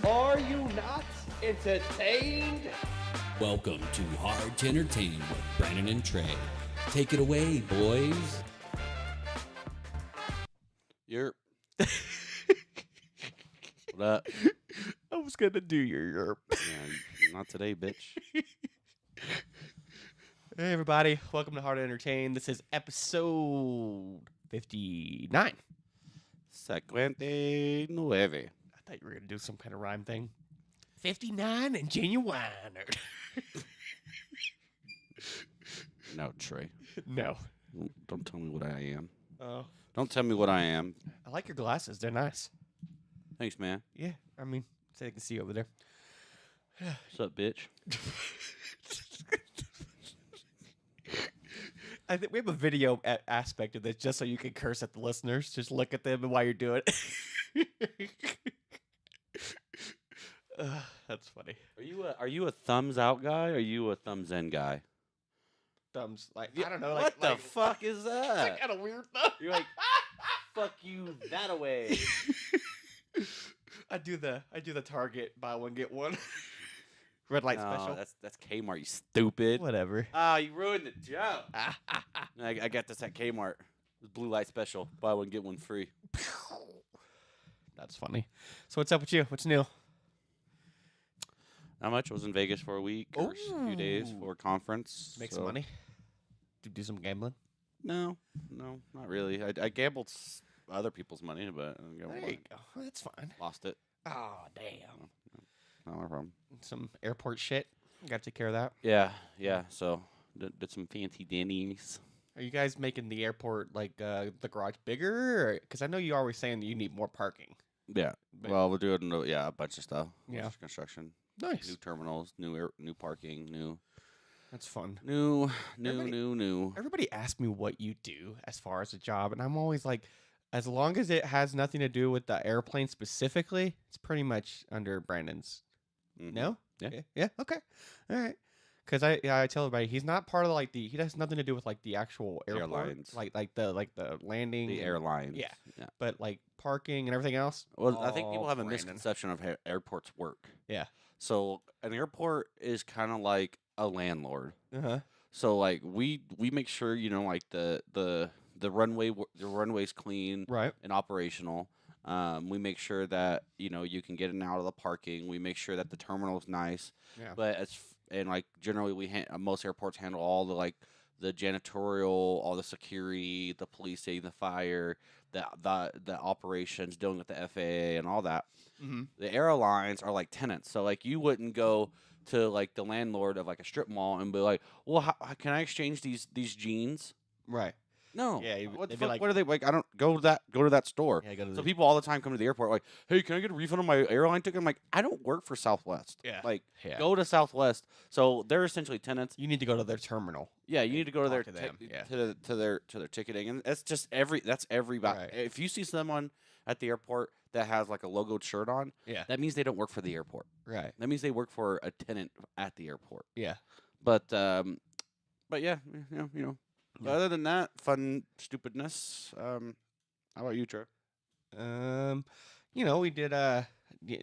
Are you not entertained? Welcome to Hard to Entertain with Brandon and Trey. Take it away, boys. Yerp. What up? I was gonna do your. Yeah, not today, bitch. Hey everybody, welcome to Hard to Entertain. This is episode 59. 59. I thought you were gonna do some kind of rhyme thing. 59 and genuine. No, Trey. No. Don't tell me what I am. Oh, Don't tell me what I am. I like your glasses. They're nice. Thanks, man. Yeah, I mean, so you can see over there. What's up, bitch? I think we have a video aspect of this just so you can curse at the listeners. Just look at them while you're doing it. That's funny. Are you a thumbs out guy or are you a thumbs in guy? Thumbs, like, I don't know. What the fuck is It's that? kind of weird though. You're like, fuck you that away. I do the Target buy one get one. Red light No, special. that's Kmart, you stupid. Whatever. Ah, you ruined the joke. I got this at Kmart. It was blue light special. Buy one, get one free. That's funny. So what's up with you? What's new? Not much. I was in Vegas for a week or a few days for a conference. Make some money. Do some gambling. No, not really. I gambled other people's money, but I didn't gamble There mine. you go. Well, that's fine. Lost it. Oh damn. Not my problem. Some airport shit. Got to take care of that. Yeah. So did some fancy dinners. Are you guys making the airport like the garage bigger? Because I know you always saying that you need more parking. Yeah. But- Well, we're doing a bunch of stuff. Yeah. Bunch of construction. Nice. New terminals. New parking. That's fun. New. Everybody asks me what you do as far as a job, and I'm always like, as long as it has nothing to do with the airplane specifically, it's pretty much under Brandon's. Mhm. No? Yeah. Yeah. Okay. All right. Because I tell everybody he's not part of like he has nothing to do with like the actual airport, Airlines. like the landing, The airlines. Yeah. but like parking and everything else. Well, I think all people have a Brandon. misconception of how airports work. Yeah. So an airport is kind of like a landlord. So like we make sure like the runway's clean Right. and operational. We make sure that you can get in and out of the parking. We make sure that the terminal's nice. Yeah. But like generally most airports handle all the janitorial, all the security, the policing, the fire, the operations, dealing with the FAA and all that. Mm-hmm. The airlines are like tenants. So like you wouldn't go to like the landlord of like a strip mall and be like, well, how can I exchange these jeans? Right. No. Yeah, What the they'd be fuck? like- What are they like? I don't go to that store. Yeah. Go to So people all the time come to the airport like, hey, can I get a refund on my airline ticket? I'm like, I don't work for Southwest. Yeah. Like, Yeah. go to Southwest. So they're essentially tenants. You need to go to their terminal. Yeah, you need to go to their Talk to them, yeah. to their ticketing, and that's just everybody. Right. If you see someone at the airport that has like a logoed shirt on, Yeah. that means they don't work for the airport. Right. That means they work for a tenant at the airport. Yeah. But yeah, Other than that, fun stupidness. How about you, Trey? We did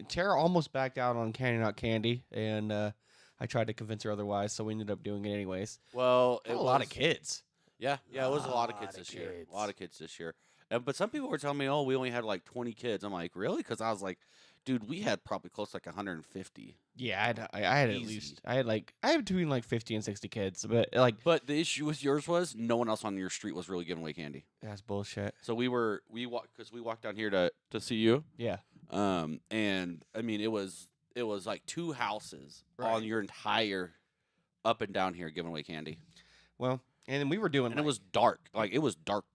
Tara almost backed out on Candy Not Candy, and I tried to convince her otherwise, so we ended up doing it anyways. Well, Got a lot of kids. Yeah, it was a lot of kids Lot of this year. kids. A lot of kids this year. But some people were telling me, oh, we only had like 20 kids. I'm like, really? Because I was like, dude, we had probably close to like 150. Yeah, I had at Easy. least I had between like 50 and 60 kids, but like But the issue with yours was no one else on your street was really giving away candy. that's bullshit. So we walked down here to see you. Yeah. And I mean it was like two houses Right. on your entire up and down here giving away candy. Well, and then we were doing And it was dark. Like it was dark.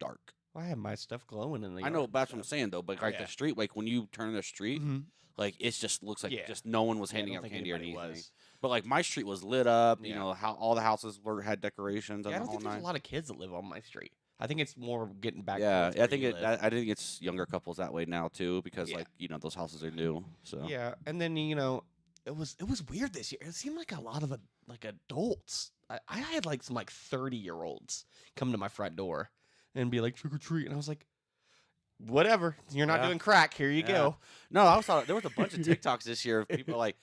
I had my stuff glowing in the I know yard, that's what so- I'm saying though, but like Yeah. the street, like when you turn the street, Mhm. like it just looks like Yeah. just no one was Yeah, I handing don't out think candy or anybody anything. was. But like my street was lit up, Yeah. how all the houses had decorations Yeah, I and the don't whole think there's nine. a lot of kids that live on my street. I think it's more getting back. Yeah, towards I where think you it. live. I think it's younger couples that way now too, because Yeah. those houses are new. So Yeah, and then it was weird this year. It seemed like a lot of like adults. I had like some like 30-year-olds come to my front door and be like trick or treat, and I was like, whatever. You're not Yeah. doing crack. Here you Yeah. go. No, I saw there was a bunch of TikToks this year of people like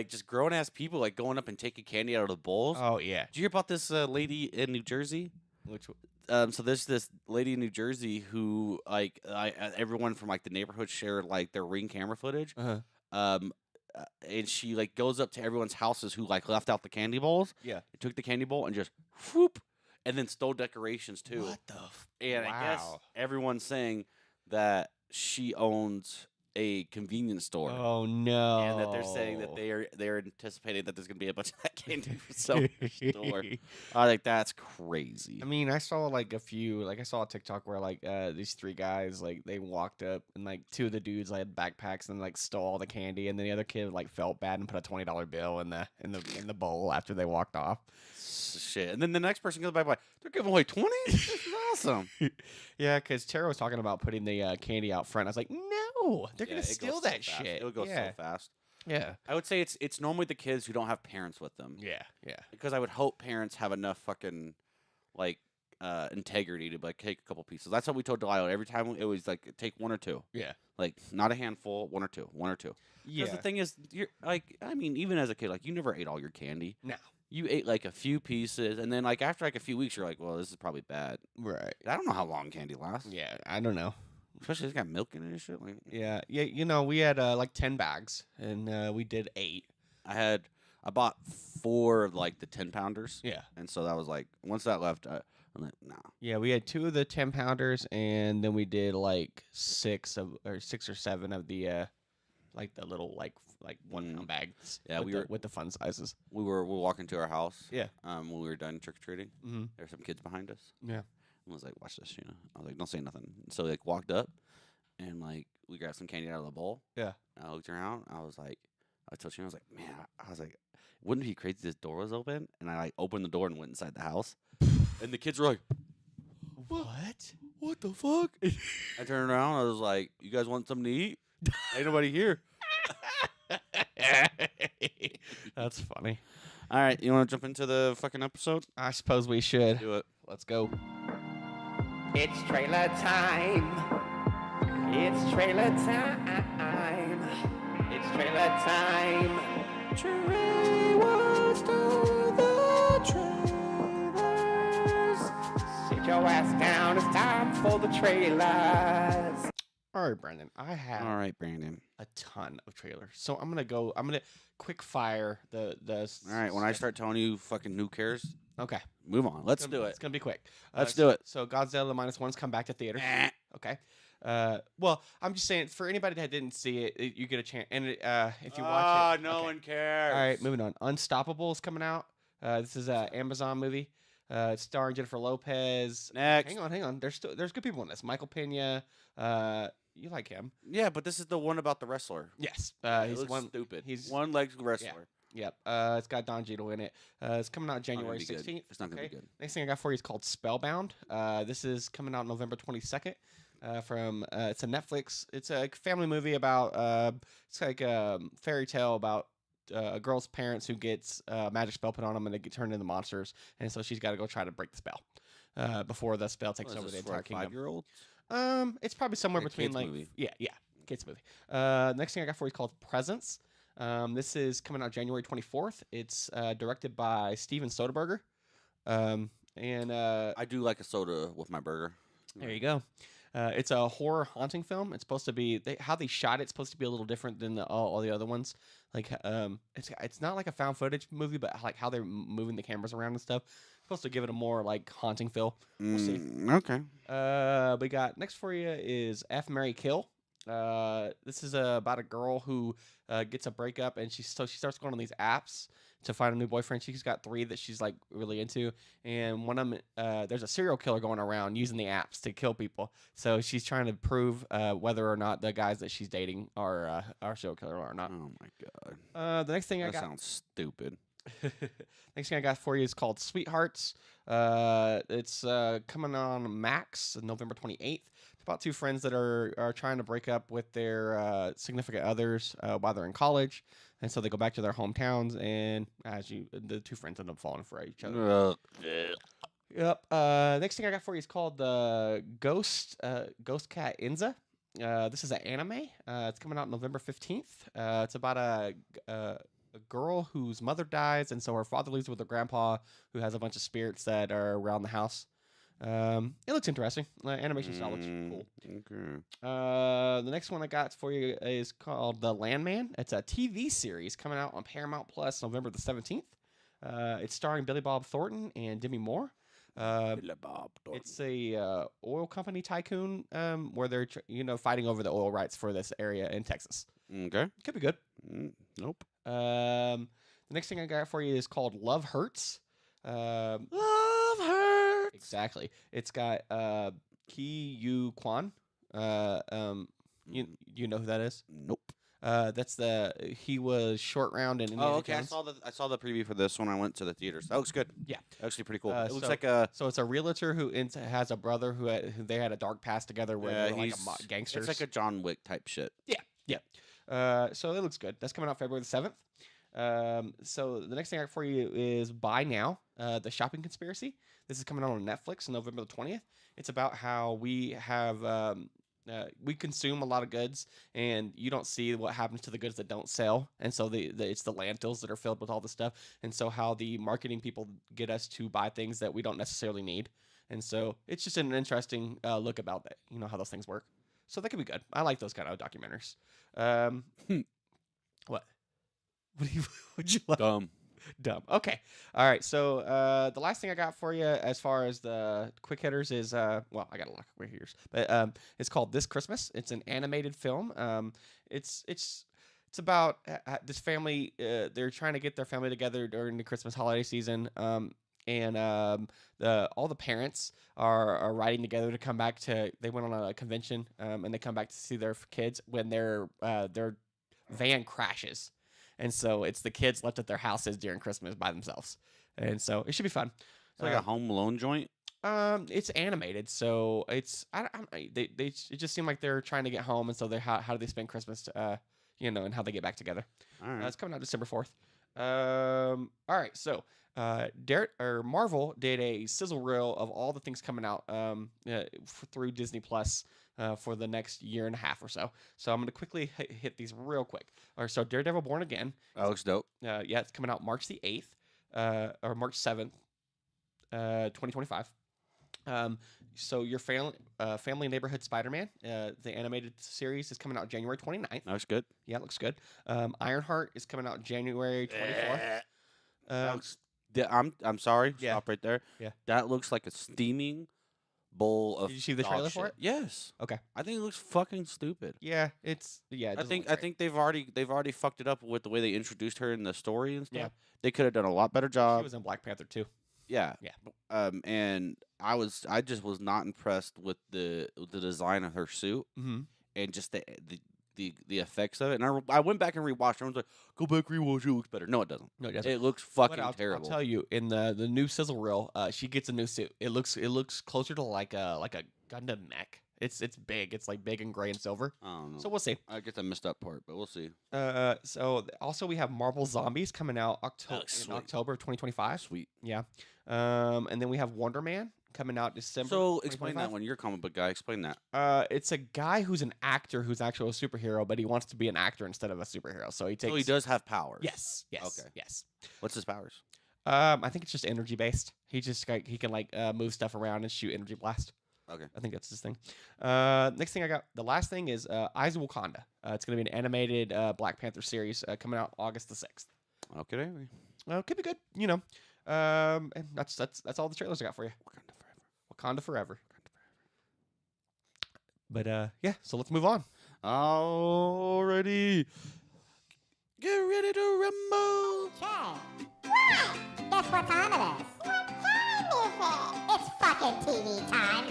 just grown ass people like going up and taking candy out of the bowls. Oh yeah. Did you hear about this lady in New Jersey? Which So there's this lady in New Jersey who everyone from like the neighborhood shared like their Ring camera footage. Um, and she like goes up to everyone's houses who like left out the candy bowls. Yeah. Took the candy bowl and just whoop, and then stole decorations too. What the? And I guess Wow. everyone's saying that she owns a convenience store. Oh no. And that they're saying that they're anticipating that there's gonna be a bunch of that candy for sale in the store. I think that's crazy. I mean, I saw like a few, like I saw a TikTok where like these 3 guys like they walked up and like 2 of the dudes like had backpacks and like stole all the candy, and then the other kid like felt bad and put a $20 bill in the bowl after they walked off. Shit. And then the next person goes by, they're giving away 20? This is awesome. Yeah, because Tara was talking about putting the candy out front. I was like, no, they're gonna it steal goes so that fast. shit. It'll go yeah. so fast. Yeah. I would say it's normally the kids who don't have parents with them. Yeah. Yeah. Because I would hope parents have enough fucking like integrity to like take a couple pieces. That's what we told Delilah. Every time it was like take 1 or 2. Yeah. Like not a handful, 1 or 2, 1 or 2. Yeah. Because the thing is, you're like, I mean, even as a kid, like you never ate all your candy. No. You ate like a few pieces, and then like after like a few weeks, you're like, well, this is probably bad. Right. I don't know how long candy lasts. Yeah. I don't know. Especially if it's got milk in it and shit. Like, Yeah. Yeah. You know, we had like 10 bags, and we did 8. I bought 4 of like the 10-pounders. Yeah. And so that was like, once that left, I'm like, nah. Yeah, we had 2 of the 10-pounders, and then we did like 6 or 7 of the like the little like 1 pound bags. Yeah, with the fun sizes. We were walking to our house. Yeah. When we were done trick or treating, Mm-hmm. there were some kids behind us. Yeah. I was like, watch this, I was like, don't say nothing. So we like walked up, and like we grabbed some candy out of the bowl. Yeah. I looked around. I was like, I told Sheena, I was like, man, I was like, wouldn't it be crazy if this door was open? And I like opened the door and went inside the house, and the kids were like, What? what the fuck? I turned around. I was like, you guys want something to eat? Ain't nobody here. That's funny. All right, you want to jump into the fucking episode? I suppose we should. Do it. Let's go. It's trailer time. It's trailer time. It's trailer time. Trey wants to the trailers. Sit your ass down. It's time for the trailers. All right, Brandon. I have All right, Brandon. a ton of trailers, so I'm gonna quick fire the. All right, when I start telling you fucking who cares, Okay. move on. Let's do it. It's gonna be quick. Let's do it. So Godzilla -1's come back to theaters. Eh. Okay. Well, I'm just saying for anybody that didn't see it, you get a chance. And if you watch it, no okay. one cares. All right, moving on. Unstoppable is coming out. This is an Amazon movie. It's starring Jennifer Lopez. Next. Hang on. There's good people in this. Michael Pena. You like him? Yeah, but this is the one about the wrestler. Yes. It He's looks one. stupid. he's- one-legged wrestler. Yep. It's got Don Cheadle in it. It's coming out It's not gonna January be good. 16th. It's not gonna Okay. be good. Next thing I got for you is called Spellbound. This is coming out November 22nd. From it's a Netflix. It's a family movie about it's like a fairy tale about a girl's parents who gets a magic spell put on them and they get turned into monsters, and so she's got to go try to break the spell before the spell takes What is over the this for entire a kingdom. 5-year-old? It's probably somewhere Like a between kids like movie. yeah, kids movie. Next thing I got for you is called Presence. This is coming out January 24th. It's directed by Steven Soderbergh. And I do like a soda with my burger. there you go. It's a horror haunting film. It's supposed to be how they shot it's supposed to be a little different than all the other ones. Like it's not like a found footage movie, but like how they're moving the cameras around and stuff. It's supposed to give it a more like haunting feel. We'll see. Okay. We got next for you is F Mary Kill. This is about a girl who gets a breakup and she starts going on these apps to find a new boyfriend. She's got 3 that she's like really into, and one of them there's a serial killer going around using the apps to kill people. So she's trying to prove whether or not the guys that she's dating are serial killer or not. Oh my god. The next thing I That got. sounds stupid. Next thing I got for you is called Sweethearts. It's coming on Max November 28th. It's about 2 friends that are trying to break up with their significant others while they're in college, and so they go back to their hometowns. And the 2 friends end up falling for each other. Yep. Next thing I got for you is called the Ghost Cat Inza. This is an anime. It's coming out November 15th. It's about a girl whose mother dies, and so her father leaves with her grandpa, who has a bunch of spirits that are around the house. It looks interesting. Animation style looks cool. Okay. The next one I got for you is called The Landman. It's a TV series coming out on Paramount Plus November the 17th. It's starring Billy Bob Thornton and Demi Moore. It's a oil company tycoon where they're fighting over the oil rights for this area in Texas. Okay. Could be good. Nope. The next thing I got for you is called Love Hurts. Love hurts. Exactly. It's got Ki Yu Kwan. You know who that is? Nope. He was Short Round in Indiana Oh, okay. Jones. I saw the preview for this when I went to the theaters. That looks good. Yeah. Actually, pretty cool. It looks so- like a. So it's a realtor who has a brother who they had a dark past together where they were like gangsters. It's like a John Wick type shit. So it looks good. That's coming out February the 7th. So the next thing I got for you is Buy Now, The Shopping Conspiracy. This is coming out on Netflix on November the 20th. It's about how we have we consume a lot of goods, and you don't see what happens to the goods that don't sell. And so it's the landfills that are filled with all this stuff. And so how the marketing people get us to buy things that we don't necessarily need. And so it's just an interesting look about that, how those things work. So that could be good. I like those kind of documentaries. What? Would you like? Dumb. Okay. All right. So the last thing I got for you as far as the quick hitters is I got a lot of quick hitters, but it's called This Christmas. It's an animated film. It's about this family. They're trying to get their family together during the Christmas holiday season. And all the parents are riding together to come back to. They went on a convention, and they come back to see their kids when their van crashes. And so it's the kids left at their houses during Christmas by themselves, and so it should be fun. It's like a Home Alone joint. It's animated, so it's it just seem like they're trying to get home, and so they how do they spend Christmas, and how they get back together. All right. It's coming out December 4th. All right, so Marvel did a sizzle reel of all the things coming out through Disney Plus for the next year and a half or so. So I'm going to quickly hit these real quick. All right, so Daredevil Born Again. That looks dope. It's coming out March the 8th or March 7th, 2025. So your family neighborhood Spider-Man, the animated series is coming out January 29th. That looks good. Yeah, it looks good. Ironheart is coming out January 24th. I'm sorry. Yeah. Stop right there. Yeah. That looks like a steaming bowl of. Did you see the dog trailer for shit. it? Yes. Okay. I think it looks fucking stupid. Yeah, it I doesn't think look great. they've already fucked it up with the way they introduced her in the story and stuff. Yeah. They could have done a lot better She job. was in Black Panther too. Yeah. Yeah. And I just was not impressed with the design of her suit Mm-hmm. and just the effects of it. And I went back and rewatched it. I was like, go back, rewatch it. It looks better. No, it doesn't. No, it doesn't. It looks But fucking I'll terrible. tell you, in the new sizzle reel, she gets a new suit. It looks closer to like a Gundam mech. It's big. It's like big and gray and silver. I don't know. So we'll see. I guess I missed that part, but we'll see. So also we have Marvel Zombies coming out in sweet. October of 2025. Sweet. Yeah. And then we have Wonder Man coming out December. So explain 2025. that one. You're a comic book guy. Explain that. It's a guy who's an actor who's actually a superhero, but he wants to be an actor instead of a superhero. So he takes. So he does have powers. Yes. Yes. Okay. Yes. What's his powers? I think it's just energy based. He can move stuff around and shoot energy blast. Okay. I think that's his thing. Next thing I got, the last thing is Eyes of Wakanda. It's going to be an animated Black Panther series coming out August the 6th. Okay. Could be good, and that's all the trailers I got for you. Wakanda forever. But yeah, so let's move on. Alrighty. Get ready to rumble. Okay. What? Guess what time it is? What time is it? It's fucking TV time.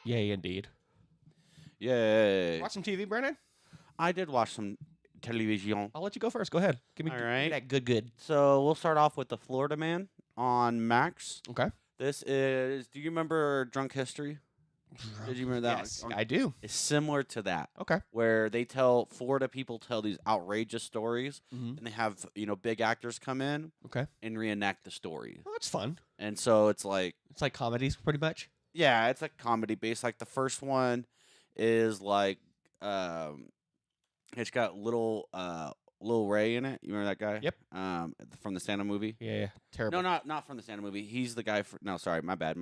Yay, indeed. Yay. Watch some TV, Brandon. I did watch some television. I'll let you go first. Go ahead. Give me All right. that good. So we'll start off with The Florida Man on Max. Okay. This is, do you remember Drunk History? Did you remember that? Yes, I do. It's similar to that. Okay. Where Florida people tell these outrageous stories, and they have big actors come in, Okay. and reenact the story. Well, that's fun. And so it's like comedies, pretty much. yeah, it's like comedy based. Like the first one is like it's got Lil Ray in it. You remember that guy? Yep. From the Santa movie. Yeah. Terrible. No, not from the Santa movie. He's the guy. Sorry, my bad.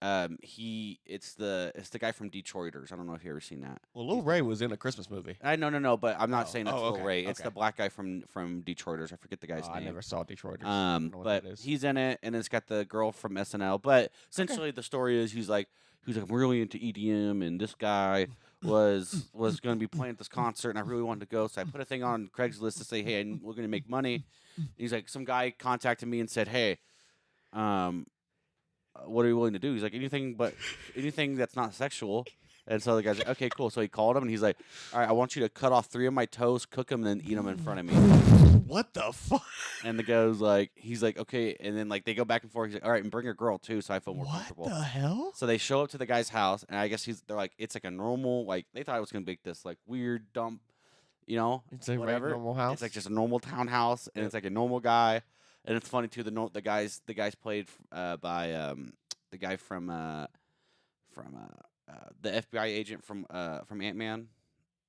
It's the guy from Detroiters. I don't know if you ever seen that. Well, Lil Ray was in a Christmas movie. No, but I'm not Oh. saying that's Oh, Lil okay, Ray. It's okay. the black guy from Detroiters. I forget the guy's I name. never saw Detroiters. I don't know what But that is. he's in it, and it's got the girl from SNL. But essentially, the story is he's like I'm really into EDM, and this guy was going to be playing at this concert, and I really wanted to go, so I put a thing on Craigslist to say, hey, we're going to make money. And he's like, some guy contacted me and said, hey, what are you willing to do? He's like, anything that's not sexual. And so the guy's like, okay, cool. So he called him, and he's like, all right, I want you to cut off 3 of my toes, cook them, and then eat them in front of me. What the fuck? And the guy's like, he's like, okay. And then like they go back and forth. He's like, all right, and bring a girl too, so I feel more What comfortable. the hell? So they show up to the guy's house, and I guess they're like, it's like a normal, like they thought it was gonna be this like weird dump, It's a whatever. normal house. It's like just a normal townhouse, and it's like a normal guy, and it's funny too. The guys played by the guy from the FBI agent from Ant-Man,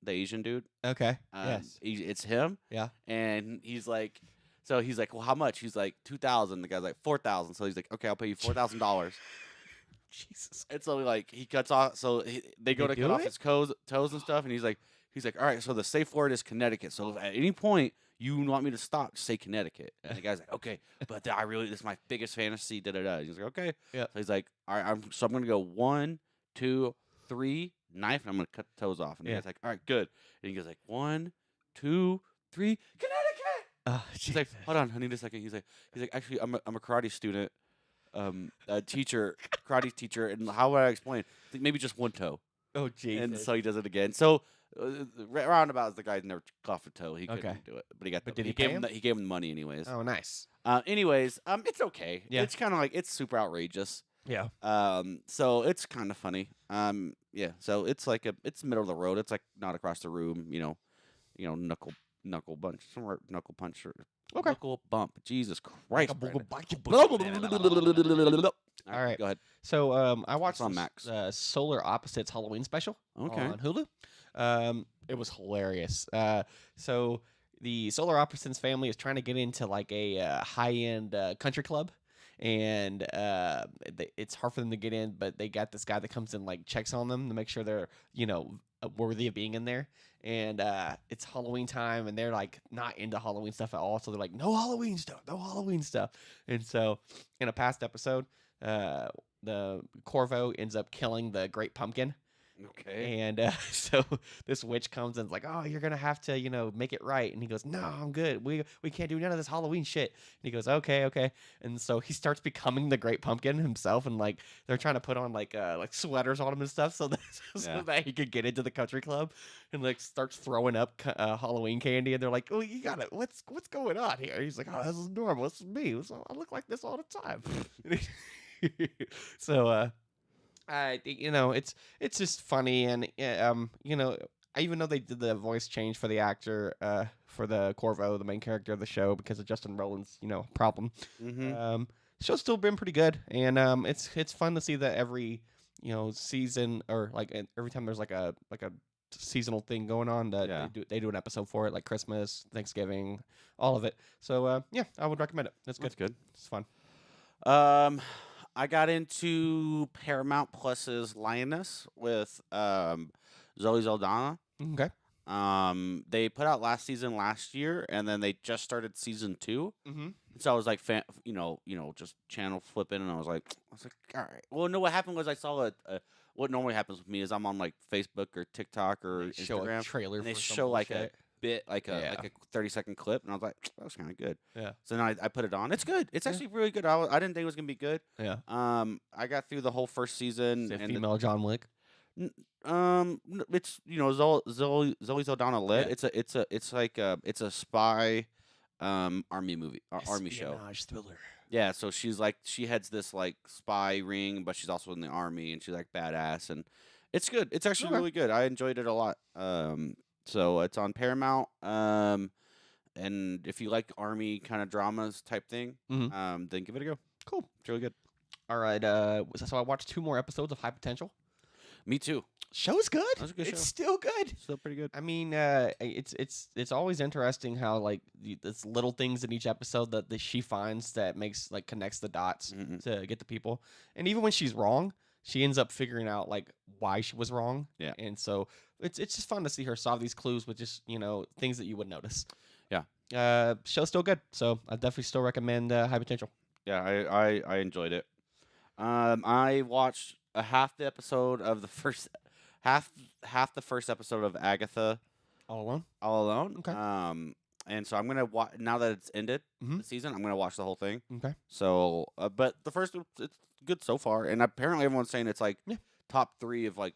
the Asian dude. Okay. Yes. It's him. Yeah. And he's like, well, how much? He's like, 2,000. The guy's like, 4,000. So he's like, okay, I'll pay you $4,000. Jesus. And so like he cuts off. So they go to do cut off it? his toes and stuff. And he's like, all right. So the safe word is Connecticut. So if at any point you want me to stop, just say Connecticut. And the guy's like, okay, but this is my biggest fantasy. Da da da. He's like, okay. Yeah. So he's like, all right. I'm gonna go 1, 2, 3, knife, and I'm gonna cut the toes off. And the Yeah. guy's like, all right, good. And he goes like 1, 2, 3, Connecticut. She's like, hold on, I need a second. He's like, actually, I'm a karate student, a teacher, karate teacher, and how would I explain? Maybe just one toe. Oh, Jesus. And so he does it again. So roundabout, the guy never coughed a toe. He couldn't Okay. do it, but he got. But the, did he gave pay him? He gave him the money anyways. Oh, nice. It's okay. Yeah. It's kind of like it's super outrageous. Yeah. So it's kind of funny. Yeah. So it's like it's middle of the road. It's like not across the room. Knuckle punch, somewhere knuckle punch or Okay. knuckle bump. Jesus Christ. Brandon. All right. Go ahead. So I watched It's on this, Max. Solar Opposites Halloween special Okay. on Hulu. It was hilarious. So the Solar Opposites family is trying to get into like a high-end country club, and it's hard for them to get in, but they got this guy that comes in, like checks on them to make sure they're worthy of being in there. And it's Halloween time, and they're like not into Halloween stuff at all, so they're like, no Halloween stuff. And so in a past episode, the Corvo ends up killing the Great Pumpkin. Okay. And so this witch comes and is like, oh, you're going to have to, make it right. And he goes, no, I'm good. We can't do none of this Halloween shit. And he goes, okay. And so he starts becoming the Great Pumpkin himself. And like, they're trying to put on like sweaters on him and stuff so that he could get into the country club, and like starts throwing up Halloween candy. And they're like, oh, you got it. What's going on here? He's like, oh, this is normal. This is me. I look like this all the time. So, it's just funny, and even though they did the voice change for the actor for the Corvo, the main character of the show, because of Justin Roiland's problem, show's still been pretty good, and it's fun to see that every season, or like every time there's like a seasonal thing going on, that they do an episode for it, like Christmas, Thanksgiving, all of it. So yeah, I would recommend it. That's good. That's good. It's fun. I got into Paramount Plus's Lioness with Zoe Saldana. Okay. They put out last season last year, and then they just started season 2. Mm-hmm. So I was like, just channel flipping, and I was like, all right. Well, no, what happened was I saw what normally happens with me is I'm on like Facebook or TikTok or Show a Instagram, trailer, and they for some show like a bullshit. bit, like a 30-second clip, and I was like, that was kind of good. Yeah. So then I put it on. It's good. It's actually really good. I didn't think it was gonna be good. Yeah. I got through the whole first season. Is it and female John Wick? it's Zoe Saldana led. Yeah. It's like it's a spy army movie, army show. Espionage thriller. Yeah, so she's like she heads this like spy ring, but she's also in the army, and she's like badass, and it's good. It's actually Okay. really good. I enjoyed it a lot. So it's on Paramount. And if you like army kind of dramas type thing, Mhm. then give it a go. Cool. It's really good. All right. So I watched 2 more episodes of High Potential. Me too. Show's good. That's a good It's show. still good. Still pretty good. I mean, it's always interesting how like it's little things in each episode that she finds that makes like connects the dots Mhm. to get the people, and even when she's wrong, she ends up figuring out like why she was wrong. Yeah. And so it's just fun to see her solve these clues with just things that you would notice. Yeah. Show's still good, so I definitely still recommend High Potential. Yeah, I enjoyed it. I watched a half the episode of the first half the first episode of Agatha All alone. all alone. Okay. And so I'm gonna watch now that it's ended Mhm. the season. I'm gonna watch the whole thing. Okay. So, but the first it's good so far, and apparently everyone's saying it's like Yeah. top 3 of like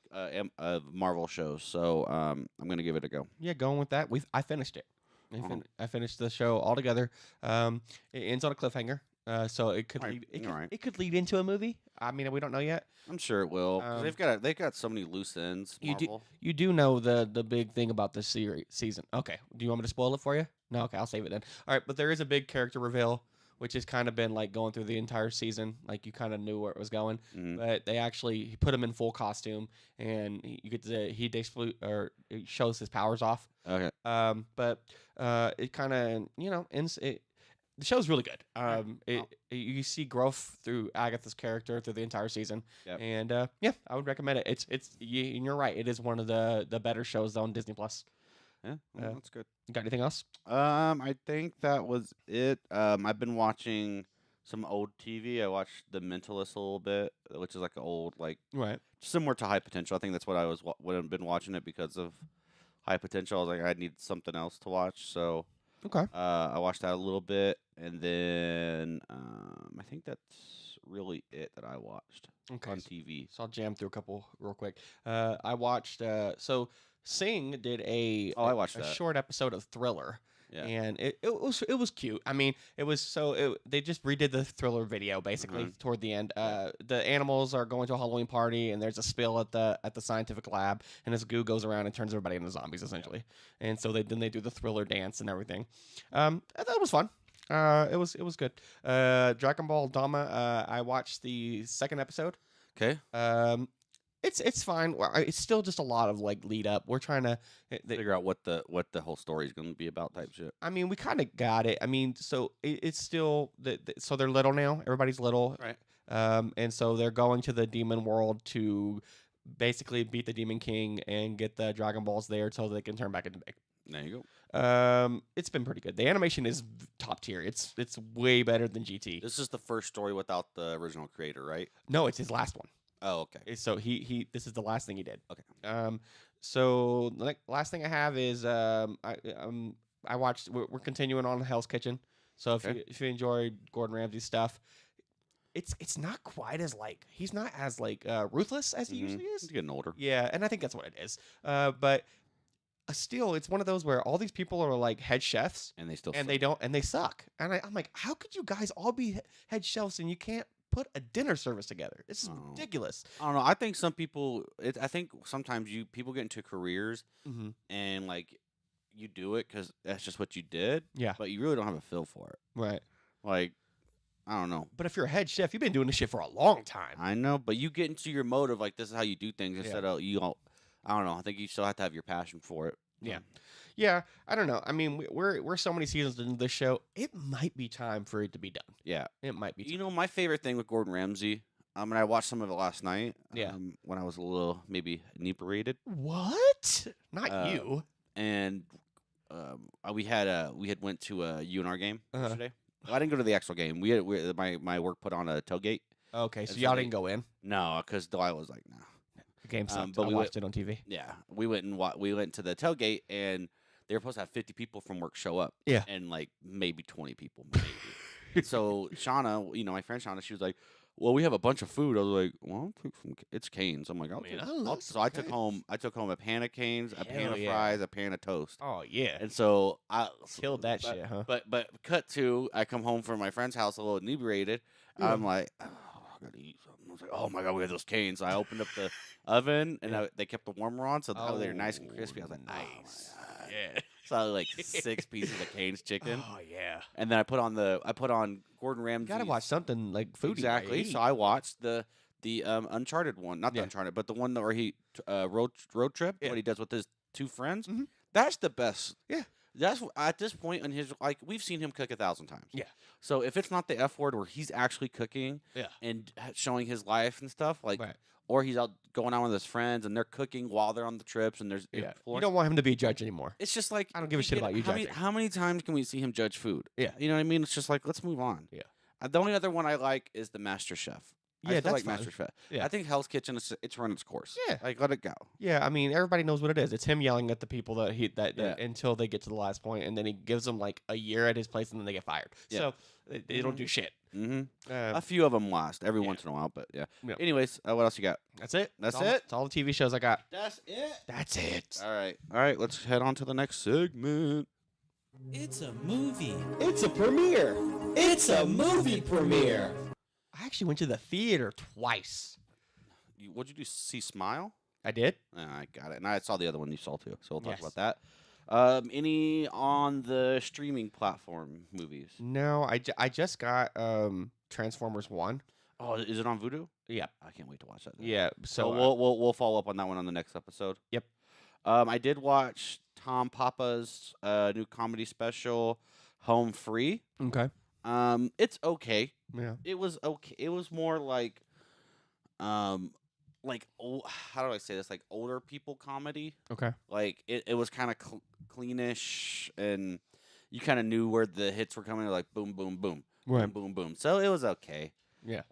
of Marvel shows. So I'm gonna give it a go. Yeah, going with that. I finished it. I finished the show altogether. It ends on a cliffhanger. So it could Alright, alright. it could lead into a movie. I mean, we don't know yet. I'm sure it will. 'Cause they've got so many loose ends. You do- Marvel. You do know the big thing about this season. Okay. Do you want me to spoil it for you? No. Okay, I'll save it then. All right, but there is a big character reveal, which has kind of been like going through the entire season. Like you kind of knew where it was going, Mhm. but they actually put him in full costume, and you get to he shows his powers off. Okay. But it kind of ends it. The show's really good. You see growth through Agatha's character through the entire season, Yep. and yeah, I would recommend it. And you're right. It is one of the better shows on Disney Plus. Yeah, well, that's good. You got anything else? I think that was it. I've been watching some old TV. I watched The Mentalist a little bit, which is like an old, like Right. similar to High Potential. I think that's what I was when I've been watching it because of High Potential. I was like, I need something else to watch, so Okay. I watched that a little bit, and then I think that's really it that I watched Okay. on TV. So I'll jam through a couple real quick. I watched. So Sing did I watched a that. short episode of Thriller. Yeah. And it was cute. I mean, they just redid the Thriller video basically Mhm. toward the end. The animals are going to a Halloween party, and there's a spill at the scientific lab, and this goo goes around and turns everybody into zombies essentially. And so they do the Thriller dance and everything. I thought it was fun. It was good. Dragon Ball Dama. I watched the second episode. Okay. It's fine. It's still just a lot of like lead up. We're trying to Figure out what the whole story is going to be about, type shit. I mean, we kind of got it. I mean, so it's still so they're little now. Everybody's little, Right. And so they're going to the demon world to basically beat the Demon King and get the Dragon Balls there so they can turn back into big. There you go. It's been pretty good. The animation is top tier. It's way better than GT. This is the first story without the original creator, right? No, it's his last one. Oh, okay. So he this is the last thing he did. Okay. So the last thing I have is I watched. We're continuing on Hell's Kitchen. So if you enjoy Gordon Ramsay's stuff, it's not quite as like he's not as like ruthless as he usually is. He's getting older. Yeah, and I think that's what it is. But still, it's one of those where all these people are like head chefs And they still and they suck. And I'm like, how could you guys all be head chefs and you can't put a dinner service together? This is Oh. ridiculous. I don't know. I think some people. I think sometimes people get into careers Mm-hmm. and like you do it because that's just what you did. Yeah. But you really don't have a feel for it. Right. Like, I don't know. But if you're a head chef, you've been doing this shit for a long time. I know, but you get into your mode of like this is how you do things instead of you. I don't know. I think you still have to have your passion for it. Yeah. Yeah, I don't know. I mean, we're so many seasons into this show. It might be time for it to be done. Yeah. It might be. You know, my favorite thing with Gordon Ramsay. And I watched some of it last night. Yeah. When I was a little maybe inebriated. What? Not you. And we had went to a UNR game Uh-huh. yesterday. Well, I didn't go to the actual game. My work put on a tailgate. Okay, so and y'all so didn't go in. No, because Delilah was like, no. The game sucked. but I we watched it on TV. Yeah, we went to the tailgate, and they were supposed to have 50 people from work show up. Yeah. And like maybe 20 people, maybe. And so Shauna, my friend Shauna, she was like, well, we have a bunch of food. I was like, well, I'll take some. It's Cane's. I'm like, so I took home a pan of Cane's, a pan Hell of yeah. fries, a pan of toast. Oh yeah, And so I killed that shit, huh? But cut to I come home from my friend's house a little inebriated. Yeah. I'm like, oh, I gotta eat something. I was like, oh my god, we have those Cane's. So I opened up the oven and they kept the warmer on, so they were nice and crispy. I was like, nice. Oh my god. Yeah. So I had like 6 pieces of Cane's chicken. Oh yeah. And then I put on Gordon You Ramsay's. gotta watch something like food. Exactly. So I watched the Uncharted one, not the Uncharted, but the one where he road trip. Yeah. What he does with his 2 friends. Mhm. That's the best. Yeah. That's at this point in his we've seen him cook 1,000 times. Yeah. So if it's not the F word where he's actually cooking, Yeah. and showing his life and stuff Right. or he's out going out with his friends and they're cooking while they're on the trips and there's Yeah. You exploring. don't want him to be a judge anymore. It's just like I don't give a shit about you judging. How many times can we see him judge food? Yeah. You know what I mean? It's just like let's move on. Yeah. The only other one I like is the Master Chef. Yeah, I that's like fine. Master Chef. Yeah. I think Hell's Kitchen it's run its course. Yeah. Like let it go. Yeah, I mean everybody knows what it is. It's him yelling at the people that Yeah. until they get to the last point, and then he gives them like a year at his place, and then they get fired. Yeah. So they don't do shit. Mm-hmm. Uh, A few of them last every yeah. once in a while, but yeah. Yeah. Anyways, what else you got? that's it. That's all, it? That's all the TV shows I got. That's it. That's it. All right. Let's head on to the next segment. It's a movie. It's a premiere. It's a movie premiere. I actually went to the theater twice. What'd you do? See Smile? I did. I got it. And I saw the other one you saw too, so we'll talk Yes. about that. Any on the streaming platform movies? No, I just got Transformers 1. Oh, is it on Vudu? Yeah. I can't wait to watch that. then. Yeah. So So we'll follow up on that one on the next episode. Yep. I did watch Tom Papa's new comedy special, Home Free. okay. It's okay. Yeah. It was okay. It was more like, how do I say this? Like older people comedy. Okay. Like it was kind of cleanish, and you kind of knew where the hits were coming. Like boom, boom, boom, Right. boom, boom, boom. So it was okay. Yeah.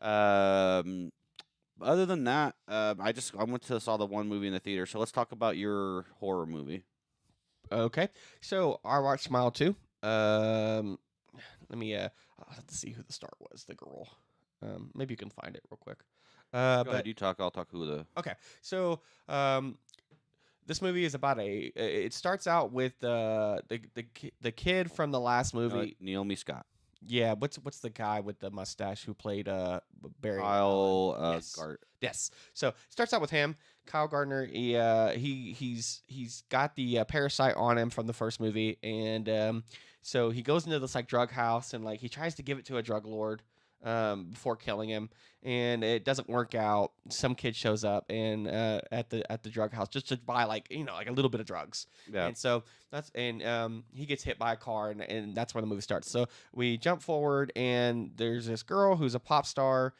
Other than that, I went to saw the one movie in the theater. So let's talk about your horror movie. Okay. So I watched Smile 2. Let me I'll have to see who the star was, the girl. Maybe you can find it real quick. Go But ahead, you talk. I'll talk who the. okay. So this movie is about it starts out with the kid from the last movie. Naomi Scott. Yeah, what's the guy with the mustache who played Barry? Kyle Yes. Gart. Yes. So it starts out with him, Kyle Gardner. He's got the parasite on him from the first movie, and so he goes into this like drug house and like he tries to give it to a drug lord before killing him, and it doesn't work out. Some kid shows up and at the drug house just to buy like a little bit of drugs. Yeah. And so he gets hit by a car, and that's where the movie starts. So we jump forward, and there's this girl who's a pop star.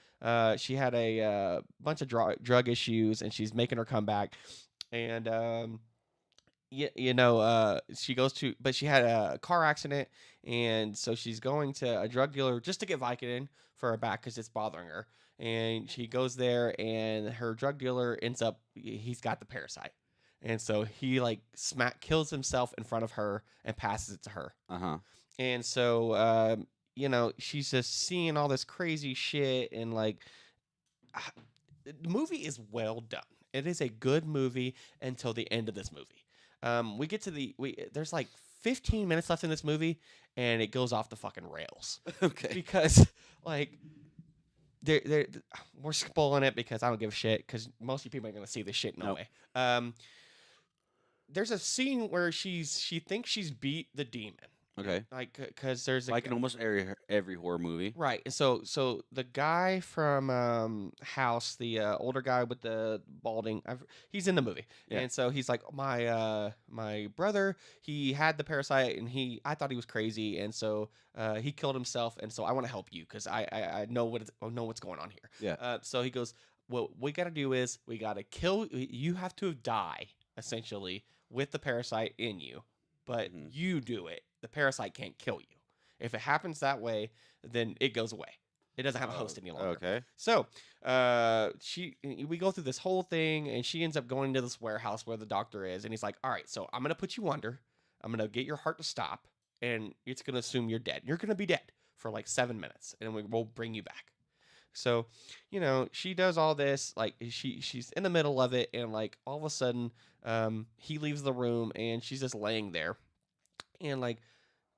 She had a bunch of drug issues, and she's making her comeback. And she goes to, but she had a car accident, and so she's going to a drug dealer just to get Vicodin for her back because it's bothering her. And she goes there, and her drug dealer he's got the parasite. And so he like kills himself in front of her and passes it to her. And so she's just seeing all this crazy shit, and like the movie is well done. It is a good movie until the end of this movie. We get to there's like 15 minutes left in this movie, and it goes off the fucking rails. Okay. Because like we're spoiling it because I don't give a shit because most of you people ain't gonna see this shit no Nope. way. There's a scene where she thinks she's beat the demon. Okay. Like, because there's Like in almost every horror movie. right. So the guy from House, the older guy with the balding, he's in the movie, Yeah. and so he's like, my brother, he had the parasite, and I thought he was crazy, and so he killed himself, and so I want to help you because I know what's going on here. Yeah. So he goes, what we got to do is we got to kill. You have to die essentially with the parasite in you, but Mhm. you do it. The parasite can't kill you. If it happens that way, then it goes away. It doesn't have a host any longer. Okay. So, we go through this whole thing, and she ends up going to this warehouse where the doctor is, and he's like, "All right, so I'm gonna put you under. I'm gonna get your heart to stop, and it's gonna assume you're dead. You're gonna be dead for like 7 minutes, and we'll bring you back." So, she does all this, like she's in the middle of it, and like all of a sudden, he leaves the room, and she's just laying there, and like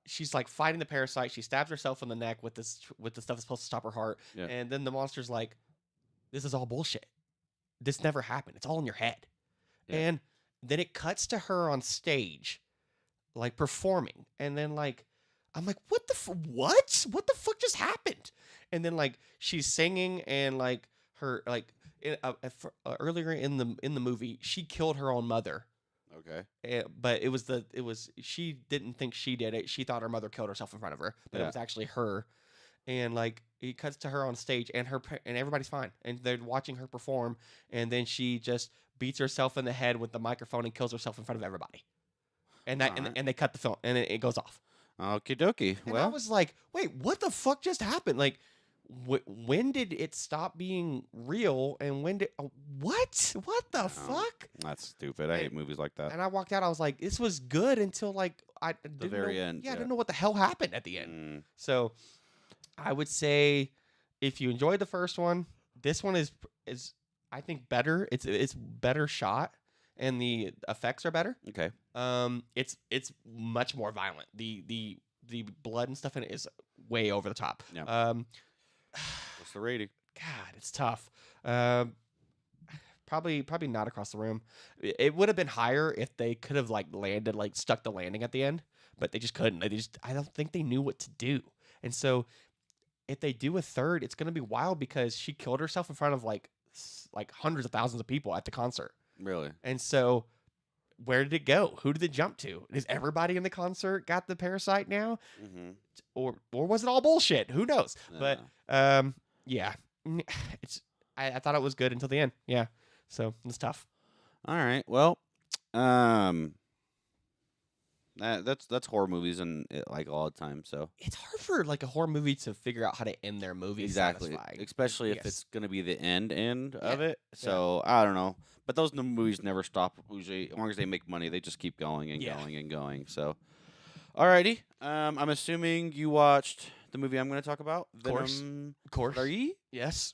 she's like fighting the parasite. She stabs herself in the neck with the stuff that's supposed to stop her heart, Yeah. and then the monster's like, "This is all bullshit. This never happened. It's all in your head." Yeah. And then it cuts to her on stage, like performing, and then like I'm like, what the fuck just happened? And then like she's singing, and like her like earlier in the movie, she killed her own mother. Okay. But she didn't think she did it. She thought her mother killed herself in front of her, but it was actually her. And like it cuts to her on stage, and and everybody's fine, and they're watching her perform, and then she just beats herself in the head with the microphone and kills herself in front of everybody. And that Alright. and they cut the film, and it goes off. Okie dokie. And I Well, was like, wait, what the fuck just happened? Like, when did it stop being real? And when did what the fuck? that's stupid. I hate movies like that. And I walked out. I was like, this was good until like I didn't very know, end, Yeah, I yeah. didn't know what the hell happened at the end. Mm, So I would say if you enjoyed the first one, this one is I think better. It's better shot, and the effects are better. okay. It's much more violent. The blood and stuff in it is way over the top. Yeah. What's the rating? God, it's tough. Probably not across the room. It would have been higher if they could have like stuck the landing at the end, but they just couldn't. I don't think they knew what to do. And so if they do a third, it's gonna be wild because she killed herself in front of like hundreds of thousands of people at the concert. Really? And so where did it go? Who did it jump to? Is everybody in the concert got the parasite now? Mm-hmm. Or was it all bullshit? Who knows? But yeah, I thought it was good until the end. Yeah, so it's tough. All right. Well, that's horror movies and like all the time. So It's hard for like a horror movie to figure out how to end their movie exactly, satisfying. especially if Yes. it's gonna be the end of Yeah. it. So I don't know, but those movies never stop. Usually, as long as they make money, they just keep going and Yeah. going and going. So, alrighty. I'm assuming you watched the movie I'm going to talk about, Course. Venom Of course. 3. Yes.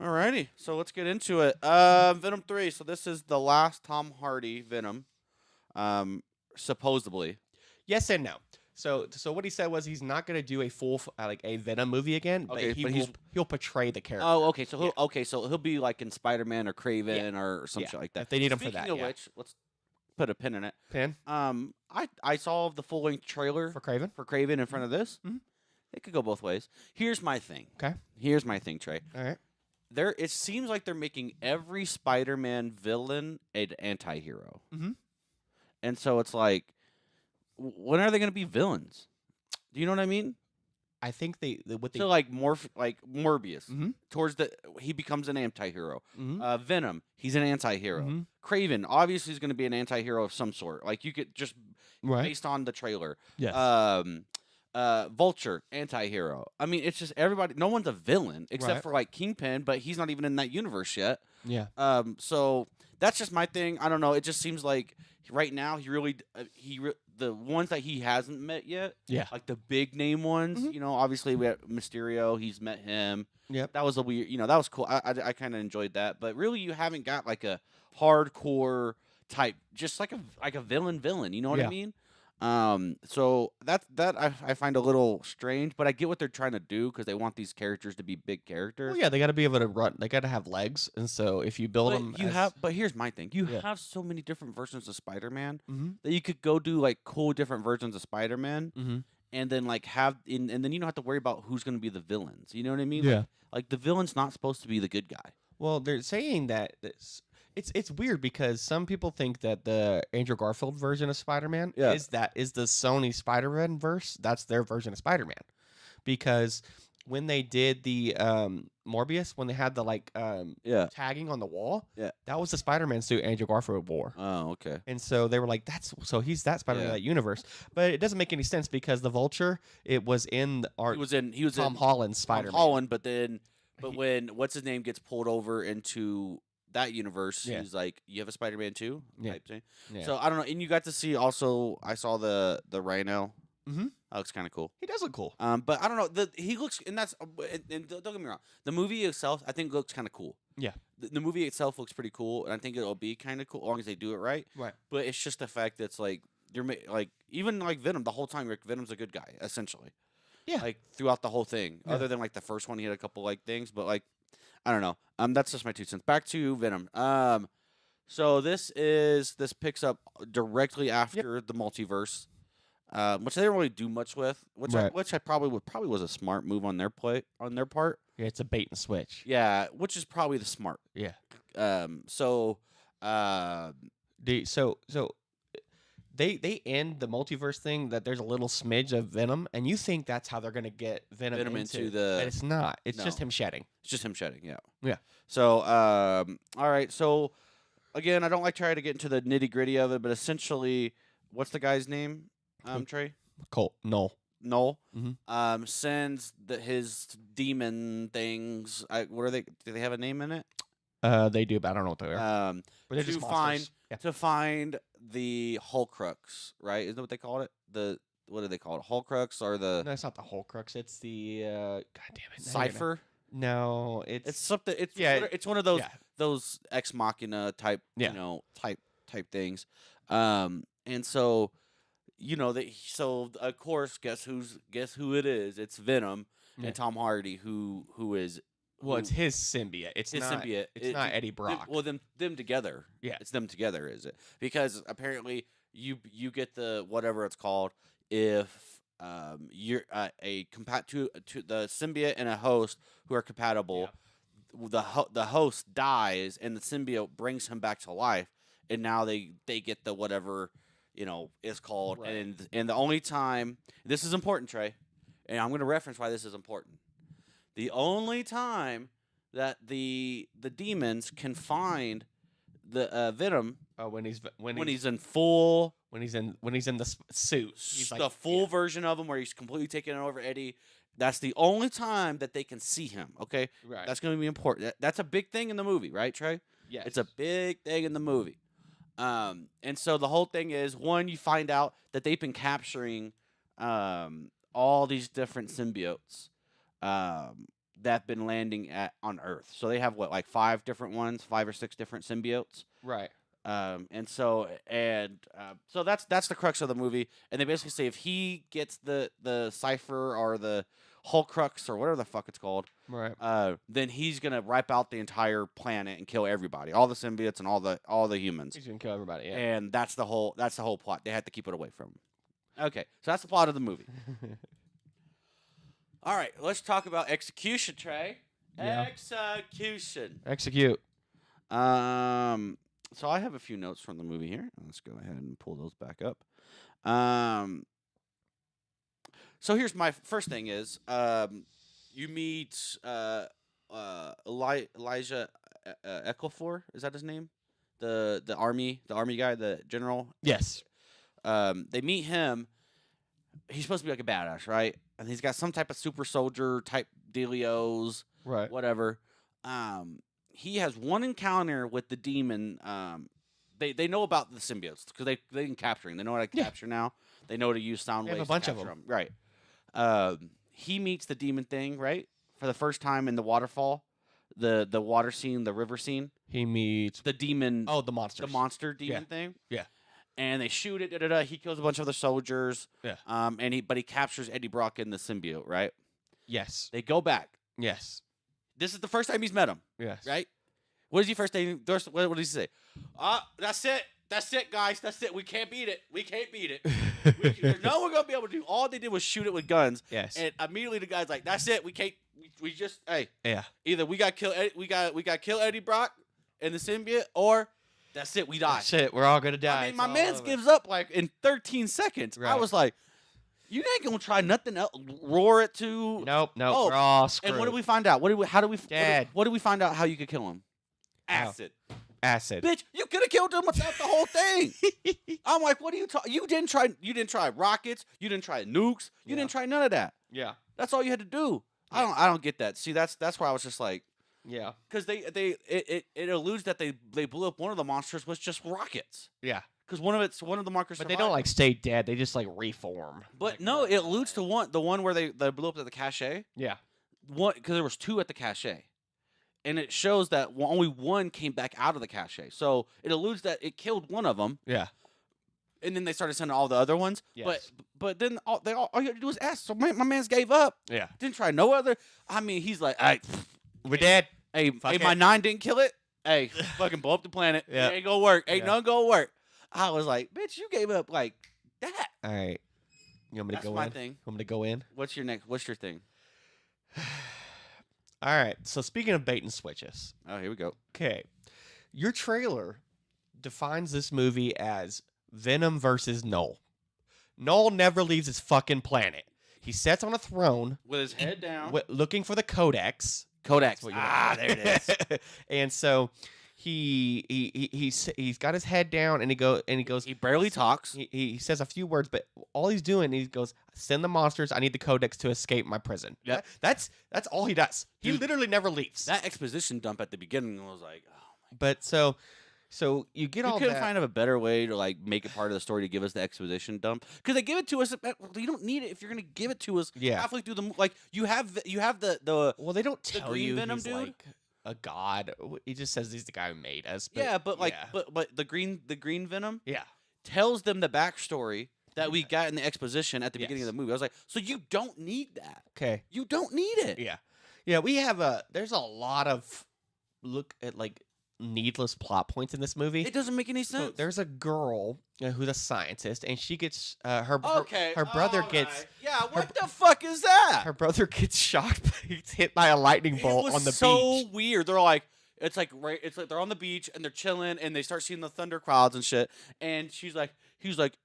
Alrighty, so let's get into it. Venom 3. So this is the last Tom Hardy Venom, supposedly. Yes and no. So what he said was he's not going to do a full like a Venom movie again, Okay, but but he'll portray the character. Oh, okay. So he'll be like in Spider-Man or Craven or some Yeah, shit like that. if they need him for Speaking that, of yeah. which, let's put a pin in it. Pin I saw the full-length trailer for Craven. for Craven in front of this. Mhm. It could go both ways. Here's my thing. Okay. Here's my thing, Trey. All right. It seems like they're making every Spider-Man villain an anti-hero. Mhm. And so it's like, when are they going to be villains? Do you know what I mean? I think what they So like Morbius, Mhm. he becomes an anti-hero. Mhm. Venom, he's an anti-hero. Mhm. Craven, obviously, is going to be an anti-hero of some sort. Like you could just right. based on the trailer. Yes. Vulture, anti-hero. I mean, it's just everybody. No one's a villain except Right. for like Kingpin, but he's not even in that universe yet. yeah. So that's just my thing. I don't know. It just seems like right now the ones that he hasn't met yet, Yeah. like the big name ones. Mhm. You know, obviously we have Mysterio. He's met him. Yep. That was a weird. That was cool. I kind of enjoyed that. But really, you haven't got like a hardcore type, just like a villain. You know what I Yeah. mean? So that I find a little strange, but I get what they're trying to do because they want these characters to be big characters. Well, yeah, they got to be able to run. They got to have legs, and so if you build them, But here's my thing: you Yeah. have so many different versions of Spider-Man Mhm. that you could go do like cool different versions of Spider-Man, Mhm. and then like and then you don't have to worry about who's going to be the villains. You know what I mean? Yeah. Like the villain's not supposed to be the good guy. Well, they're saying that it's weird because some people think that the Andrew Garfield version of Spider-Man Yeah. is the Sony Spider-Man verse. That's their version of Spider-Man, because when they did the Morbius, when they had the Yeah. tagging on the wall, Yeah. that was the Spider-Man suit Andrew Garfield wore. Oh, okay. And so they were like, he's that Spider-Man in that universe. But it doesn't make any sense because the Vulture, it was in He was in Tom Holland's Tom Spider-Man. Holland, but when what's his name gets pulled over into that universe, Yeah. he's like, "You have a Spider-Man too?" Yeah. Type thing. Yeah. So I don't know. And you got to see also. I saw the Rhino Mm-hmm. That looks kind of cool. He does look cool. But I don't know. He looks, and that's, and don't get me wrong. The movie itself, I think, looks kind of cool. Yeah. The movie itself looks pretty cool, and I think it'll be kind of cool as long as they do it right. Right. But it's just the fact that it's like like even like Venom the whole time. Like Venom's a good guy essentially. Yeah. Like throughout the whole thing, Yeah. other than like the first one, he had a couple like things, but like I don't know. That's just my 2 cents. Back to Venom. So this picks up directly after the multiverse. Which they didn't really do much with, which I probably was a smart move on their part. Yeah, it's a bait and switch. Yeah, which is probably the smart. Yeah. So They end the multiverse thing that there's a little smidge of Venom, and you think that's how they're gonna get Venom into the. but it's not. It's No. just him shedding. It's just him shedding. Yeah. Yeah. So all right. So again, I don't like trying to get into the nitty gritty of it, but essentially, what's the guy's name? Trey. Colt. No. Noel. Mhm. Sends his demon things. What are they? Do they have a name in it? They do, but I don't know what they are. But they're to just find monsters. Yeah. to find the Hulkrux, right? Isn't that what they call it? What do they call it? Hulkrux or the No, it's not the Hulkrux. It's the God damn it. Cipher? No, It's something. It's Yeah, It's one of those yeah. those ex machina type, Yeah. type things. And so, so of course, guess who it is? It's Venom Yeah. and Tom Hardy, who is. Well, it's his symbiote. It's His not. symbiote. It's not Eddie Brock. Well, them together. Yeah. It's them together, is it? Because apparently you get the whatever it's called if you're to the symbiote and a host who are compatible. The host dies and the symbiote brings him back to life, and now they get the whatever is called. Right. And the only time this is important, Trey, and I'm going to reference why this is important. The only time that the demons can find the Venom when he's in full when he's in the suit, he's the like, full version of him where he's completely taking over Eddie. That's the only time that they can see him. Okay, Right. That's going to be important. That's a big thing in the movie, right, Trey? Yes. It's a big thing in the movie. And so the whole thing is, one, you find out that they've been capturing all these different symbiotes that have been landing on Earth. So they have like 5 or 6 different symbiotes. Right. So that's the crux of the movie. And they basically say if he gets the Cipher or the Hulkrux or whatever the fuck it's called, Right. then he's gonna wipe out the entire planet and kill everybody, all the symbiotes and all the humans. He's gonna kill everybody. Yeah. And that's the whole plot. They had to keep it away from him. Okay, so that's the plot of the movie. All right, let's talk about execution, Trey. Yeah. Execution. Execute. So I have a few notes from the movie here. Let's go ahead and pull those back up. So here's my first thing is you meet Elijah Eccleford. Is that his name? The army guy, the general. Yes. They meet him. He's supposed to be like a badass, right? And he's got some type of super soldier type dealios, Right. whatever. He has one encounter with the demon. They know about the symbiotes because they can capture him. They know how to capture now. They know how to use sound They have waves. a bunch to of capture them. Right. He meets the demon thing, right? For the first time in the waterfall, the water scene, the river scene. He meets The demon. the monsters. The monster demon Yeah. thing. Yeah. And they shoot it. Da, da, da. He kills a bunch of the soldiers. Yeah. But he captures Eddie Brock in the symbiote, right? Yes. They go back. Yes. This is the first time he's met him, Yes. right? What is he first thing? What did he say? That's it. That's it, guys. That's it. We can't beat it. We can't beat it. There's no one gonna be able to do. All they did was shoot it with guns. Yes. And immediately the guy's like, "That's it. We can't. We just Yeah. Either we got kill. We got kill Eddie Brock and the symbiote, or that's it. We die." Shit, we're all gonna die. I mean, It's my all man over. gives up like in 13 seconds. I Right. was like, "You ain't gonna try nothing else. Roar it to." Nope. Oh, We're all screwed. And what did we find out? Dad. What did we find out how you could kill him? How? Acid. Acid. Bitch, you could have killed him without the whole thing. I'm like, what are you talking? You didn't try rockets. You didn't try nukes. You didn't try none of that. Yeah. That's all you had to do. I don't get that. See, that's where I was just like, Yeah. because it alludes that they blew up one of the monsters with just rockets. Yeah. because one of the markers. But they don't like stay dead. They just like reform. But Like, no, it alludes to the one where they blew up at the cache. Yeah. One because there was 2 at the cache, and it shows that only one came back out of the cache. So it alludes that it killed one of them. Yeah. And then they started sending all the other ones. Yes. But then all you had to do was ask. So my man's gave up. Yeah. Didn't try no other. I mean, he's like, hey, We're dead. hey, Fuck my it. 9 didn't kill it. Hey, fucking blow up the planet. Yeah. Ain't gonna work. Ain't Yeah. none gonna work. I was like, bitch, you gave up like that. All right. You want me That's to go my in? thing. You want me to go in? What's your thing? All right. So speaking of bait and switches. Oh, here we go. Okay. Your trailer defines this movie as Venom versus Noel. Noel never leaves his fucking planet. He sits on a throne With his head down. looking for the Codex. Codex. What you Ah, want. there it is. And so he's got his head down and he goes He barely talks. he says a few words, but all he's doing, he goes, send the monsters. I need the Codex to escape my prison. Yep. That's all he does. He Dude, literally never leaves. That exposition dump at the beginning was like, oh my. But so you get You all couldn't that. find a better way to like make it part of the story to give us the exposition dump because they give it to us. You don't need it if you're gonna give it to us. Yeah. Halfway through like you have the Well, they don't the tell green you Venom he's dude? like a god. He just says he's the guy who made us. But yeah, but like yeah. but the green Venom yeah. tells them the backstory that we got in the exposition at the beginning of Yes. the movie. I was like, so you don't need that. Okay. You don't need it. Yeah. We have there's a lot of look at like needless plot points in this movie. It doesn't make any So sense. there's a girl who's a scientist, and she gets her brother all gets right. Yeah, what the fuck is that? her brother gets shocked. He's hit by a lightning It bolt was on the so beach. weird. They're like, it's like they're on the beach and they're chilling and they start seeing the thunder clouds and shit. And he's like,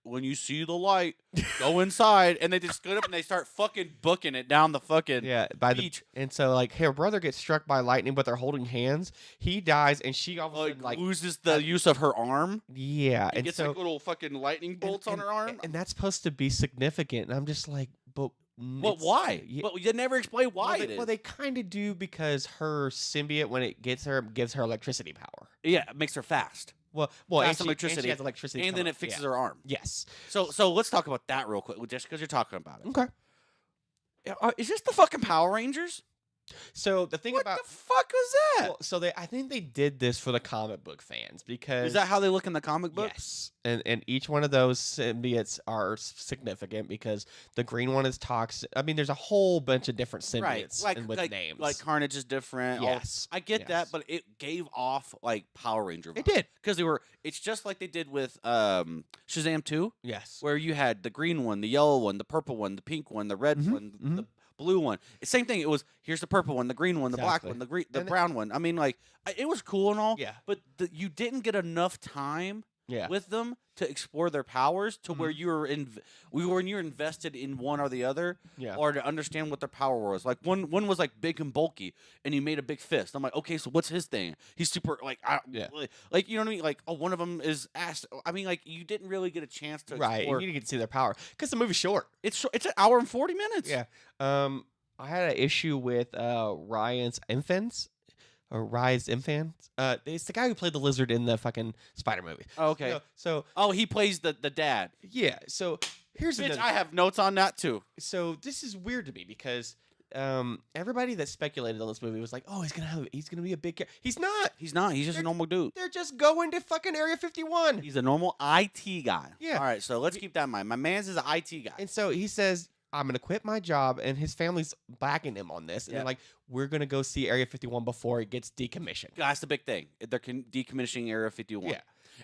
when you see the light, go inside. And they just get up and they start fucking booking it down the fucking By beach. and so like her brother gets struck by lightning, but they're holding hands. He dies, and she all of a sudden like loses the use of her arm. yeah, And and gets so like little fucking lightning bolts on her arm. and that's supposed to be significant. And I'm just like, but But why? Yeah, But you never explain why it is. well, they kind of do because her symbiote, when it gets her, gives her electricity power. Yeah, it makes her fast. Well, Fast and electricity. she has electricity, And then coming it up. fixes Yeah. her arm. Yes. So let's talk about that real quick, just because you're talking about it. Okay. Is this the fucking Power Rangers? So the thing What about the fuck was that? well, so I think they did this for the comic book fans because Is that how they look in the comic book? yes, and each one of those symbiotes are significant because the green one is toxic. I mean, there's a whole bunch of different symbiotes Right, with like names. Like Carnage is different. Yes, I get yes. that, but it gave off like Power Ranger. It did. Because it's just like they did with Shazam 2, Yes. where you had the green one, the yellow one, the purple one, the pink one, the red Mhm, one, mhm. the blue one. Same thing. It was here's the purple one, the green one, the black Exactly. one, the And- brown one. I mean, like it was cool and all. Yeah. But you didn't get enough time Yeah. with them to explore their powers to where Mhm. you were when you're invested in one or the other, Yeah. or to understand what their power was. Like one was like big and bulky, and he made a big fist. I'm like, okay, so what's his thing? He's super like, Yeah. like you know what I mean? Like, oh, one of them is ass. I mean, like you didn't really get a chance to Right. explore. You need to get to see their power because the movie's short. It's an hour and 40 minutes. Yeah. I had an issue with Ryan's Infants. Or Rise Infants. It's the guy who played the lizard in the fucking Spider movie. Oh, okay. So Oh, he plays the dad. yeah. So here's Bitch, another. I have notes on that too. So this is weird to me because everybody that speculated on this movie was like, "Oh, he's gonna be a big character." He's not. He's not. He's just a normal dude. They're just going to fucking Area 51. He's a normal IT guy. Yeah. All right, so let's keep that in mind. My man's is an IT guy. And so he says, "I'm gonna quit my job," and his family's backing him on this. And Yeah. they're like, "We're gonna go see Area 51 before it gets decommissioned." That's the big thing. They're decommissioning Area 51. Yeah.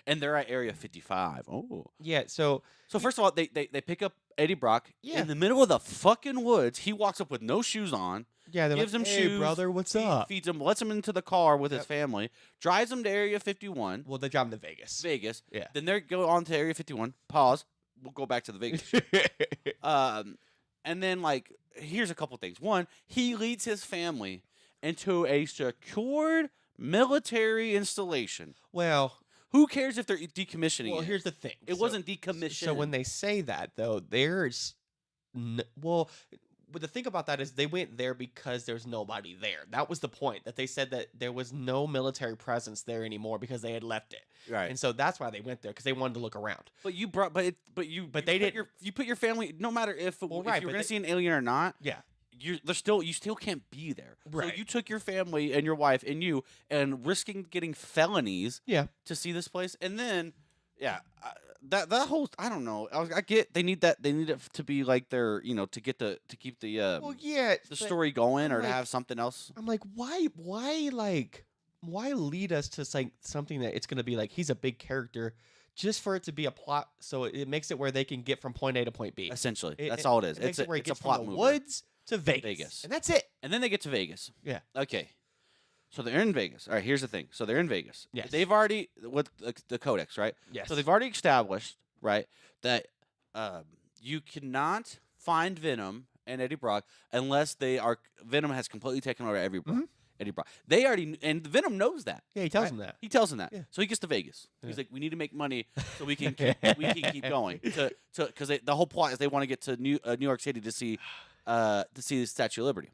And they're at Area 55. Oh. Yeah. So So first of all, they pick up Eddie Brock Yeah. in the middle of the fucking woods. He walks up with no shoes on. yeah, they're Gives like, him "Hey, shoes, brother, what's up?" Feeds him, lets him into the car with his Yep. family, drives him to Area 51, Well, they drive him to Vegas. Vegas. Yeah. Then they go on to Area 51. Pause. We'll go back to the Vegas. shit. And then like here's a couple things. One, he leads his family into a secured military installation. well, Who cares if they're decommissioning well, it? here's the thing. It So- wasn't decommissioned. So when they say that, though, there's well, but the thing about that is they went there because there's nobody there. That was the point, that they said that there was no military presence there anymore because they had left it. Right. And so that's why they went there, because they wanted to look around. But you brought, but you they didn't. You put your family, no matter if Well, if right, you're but going to they- see an alien or not. Yeah. You still can't be there. Right. So you took your family and your wife and you and risking getting felonies. Yeah. To see this place, and then that whole I don't know. I get they need that. They need it to be like their to get to keep the Well, yeah. the but story going or to like- have something else. I'm like, why lead us to something that it's going to be like he's a big character just for it to be a plot, so it makes it where they can get from point A to point B. Essentially, It- that's it- all it is. It makes it where he it's a gets plot from the mover. woods to Vegas. Vegas. And that's it. And then they get to Vegas. Yeah. Okay. So they're in Vegas. All right. Here's the thing. So they're in Vegas. Yes. They've already with the codex, right? Yes. So they've already established, right, that you cannot find Venom and Eddie Brock unless Venom has completely taken over Eddie Brock. Mhm. Eddie Brock. They already and Venom knows that. Yeah, he tells right? him that. He tells him that. Yeah. So he gets to Vegas. Yeah. He's like, we need to make money so we can keep going. Because the whole plot is they want to get to New York City to see the Statue of Liberty.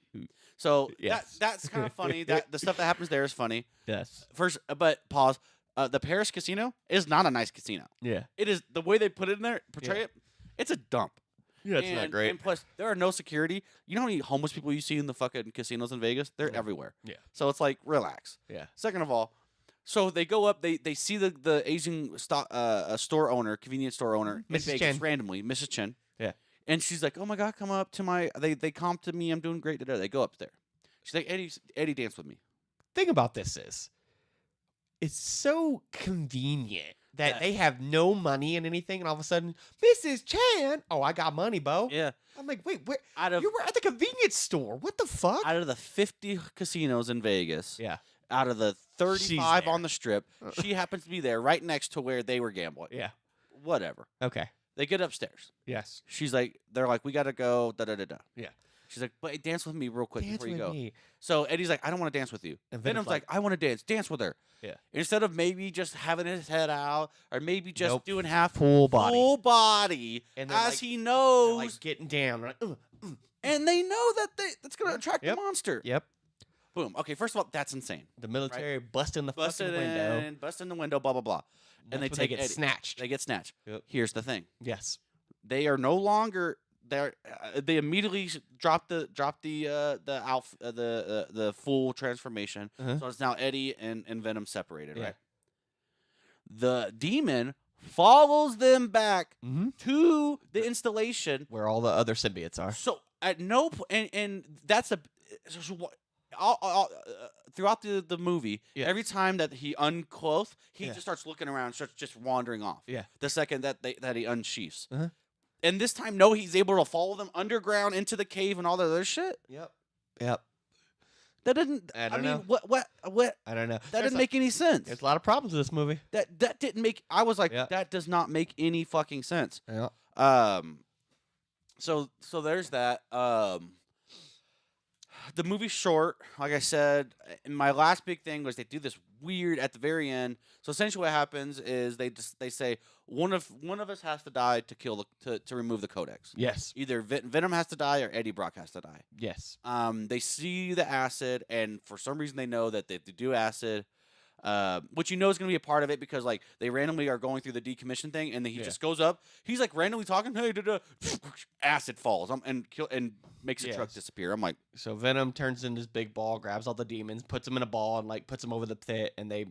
So Yes. that's kind of funny. That the stuff that happens there is funny. Yes. First, but pause. The Paris casino is not a nice casino. Yeah. It is the way they put it in there, portray Yeah. it. It's a dump. Yeah, it's not great. And plus, there are no security. You know how many homeless people you see in the fucking casinos in Vegas? They're everywhere. Yeah. So it's like, relax. Yeah. Second of all, so they go up. They see the Asian store owner, convenience store owner in Mrs. Vegas Chen. randomly, Mrs. Chen. Yeah. And she's like, "Oh my God, come up to my." They comp to me. I'm doing great. They go up there. She's like, Eddie, dance with me. Thing about this is, it's so convenient that Yeah. they have no money in anything, and all of a sudden, Mrs. Chan, oh, I got money, Bo. Yeah. I'm like, wait, where? Out of You were at the convenience store. What the fuck? out of the 50 casinos in Vegas, Yeah. out of the 35 there. on the strip, she happens to be there right next to where they were gambling. Yeah. Whatever. Okay. They get upstairs. Yes. She's like, they're like, we gotta go. Da da da da. Yeah. She's like, but dance with me real quick Dance before you with go. me. So Eddie's like, I don't want to dance with you. And Venom's like, I want to dance. Dance with her. Yeah. Instead of maybe just having his head out, or maybe just Nope. doing half Full body. full body, And as they're like- he They're, knows, like getting down. Like, and they know that that's gonna attract Yep. the monster. Yep. Boom. Okay, first of all, that's insane. The military busting the Busted fucking window. in, busting the window, blah blah blah, and That's they when take get Eddie. snatched. They get snatched. Yep. Here's the thing: Yes. they are no longer there. They immediately drop the full transformation. Uh-huh. So it's now Eddie and Venom separated, Yeah. right? The demon follows them back Mm-hmm. to the installation. Where all the other symbiotes are. So at no point, and that's throughout the movie, Yeah. every time that he unclothes, he Yeah. just starts looking around, starts just wandering off. Yeah. The second that he unsheaths. Uh-huh. And this time, no, he's able to follow them underground into the cave and all that other shit. Yep. Yep. That didn't. I don't mean, know. what? I don't know. That didn't make any sense. There's a lot of problems with this movie. That didn't make. I was like, Yeah. that does not make any fucking sense. Yeah. So there's that. The movie's short, like I said. And my last big thing was they do this weird at the very end. So essentially, what happens is they say one of us has to die to kill to remove the codex. Yes. Either Venom has to die or Eddie Brock has to die. Yes. They see the acid, and for some reason they know that they do acid, which is going to be a part of it because like they randomly are going through the decommission thing, and then he Yeah. just goes up. He's like randomly talking, hey, acid falls, and makes the truck Yes. disappear. I'm like, So Venom turns into this big ball, grabs all the demons, puts them in a ball, and like puts them over the pit, and they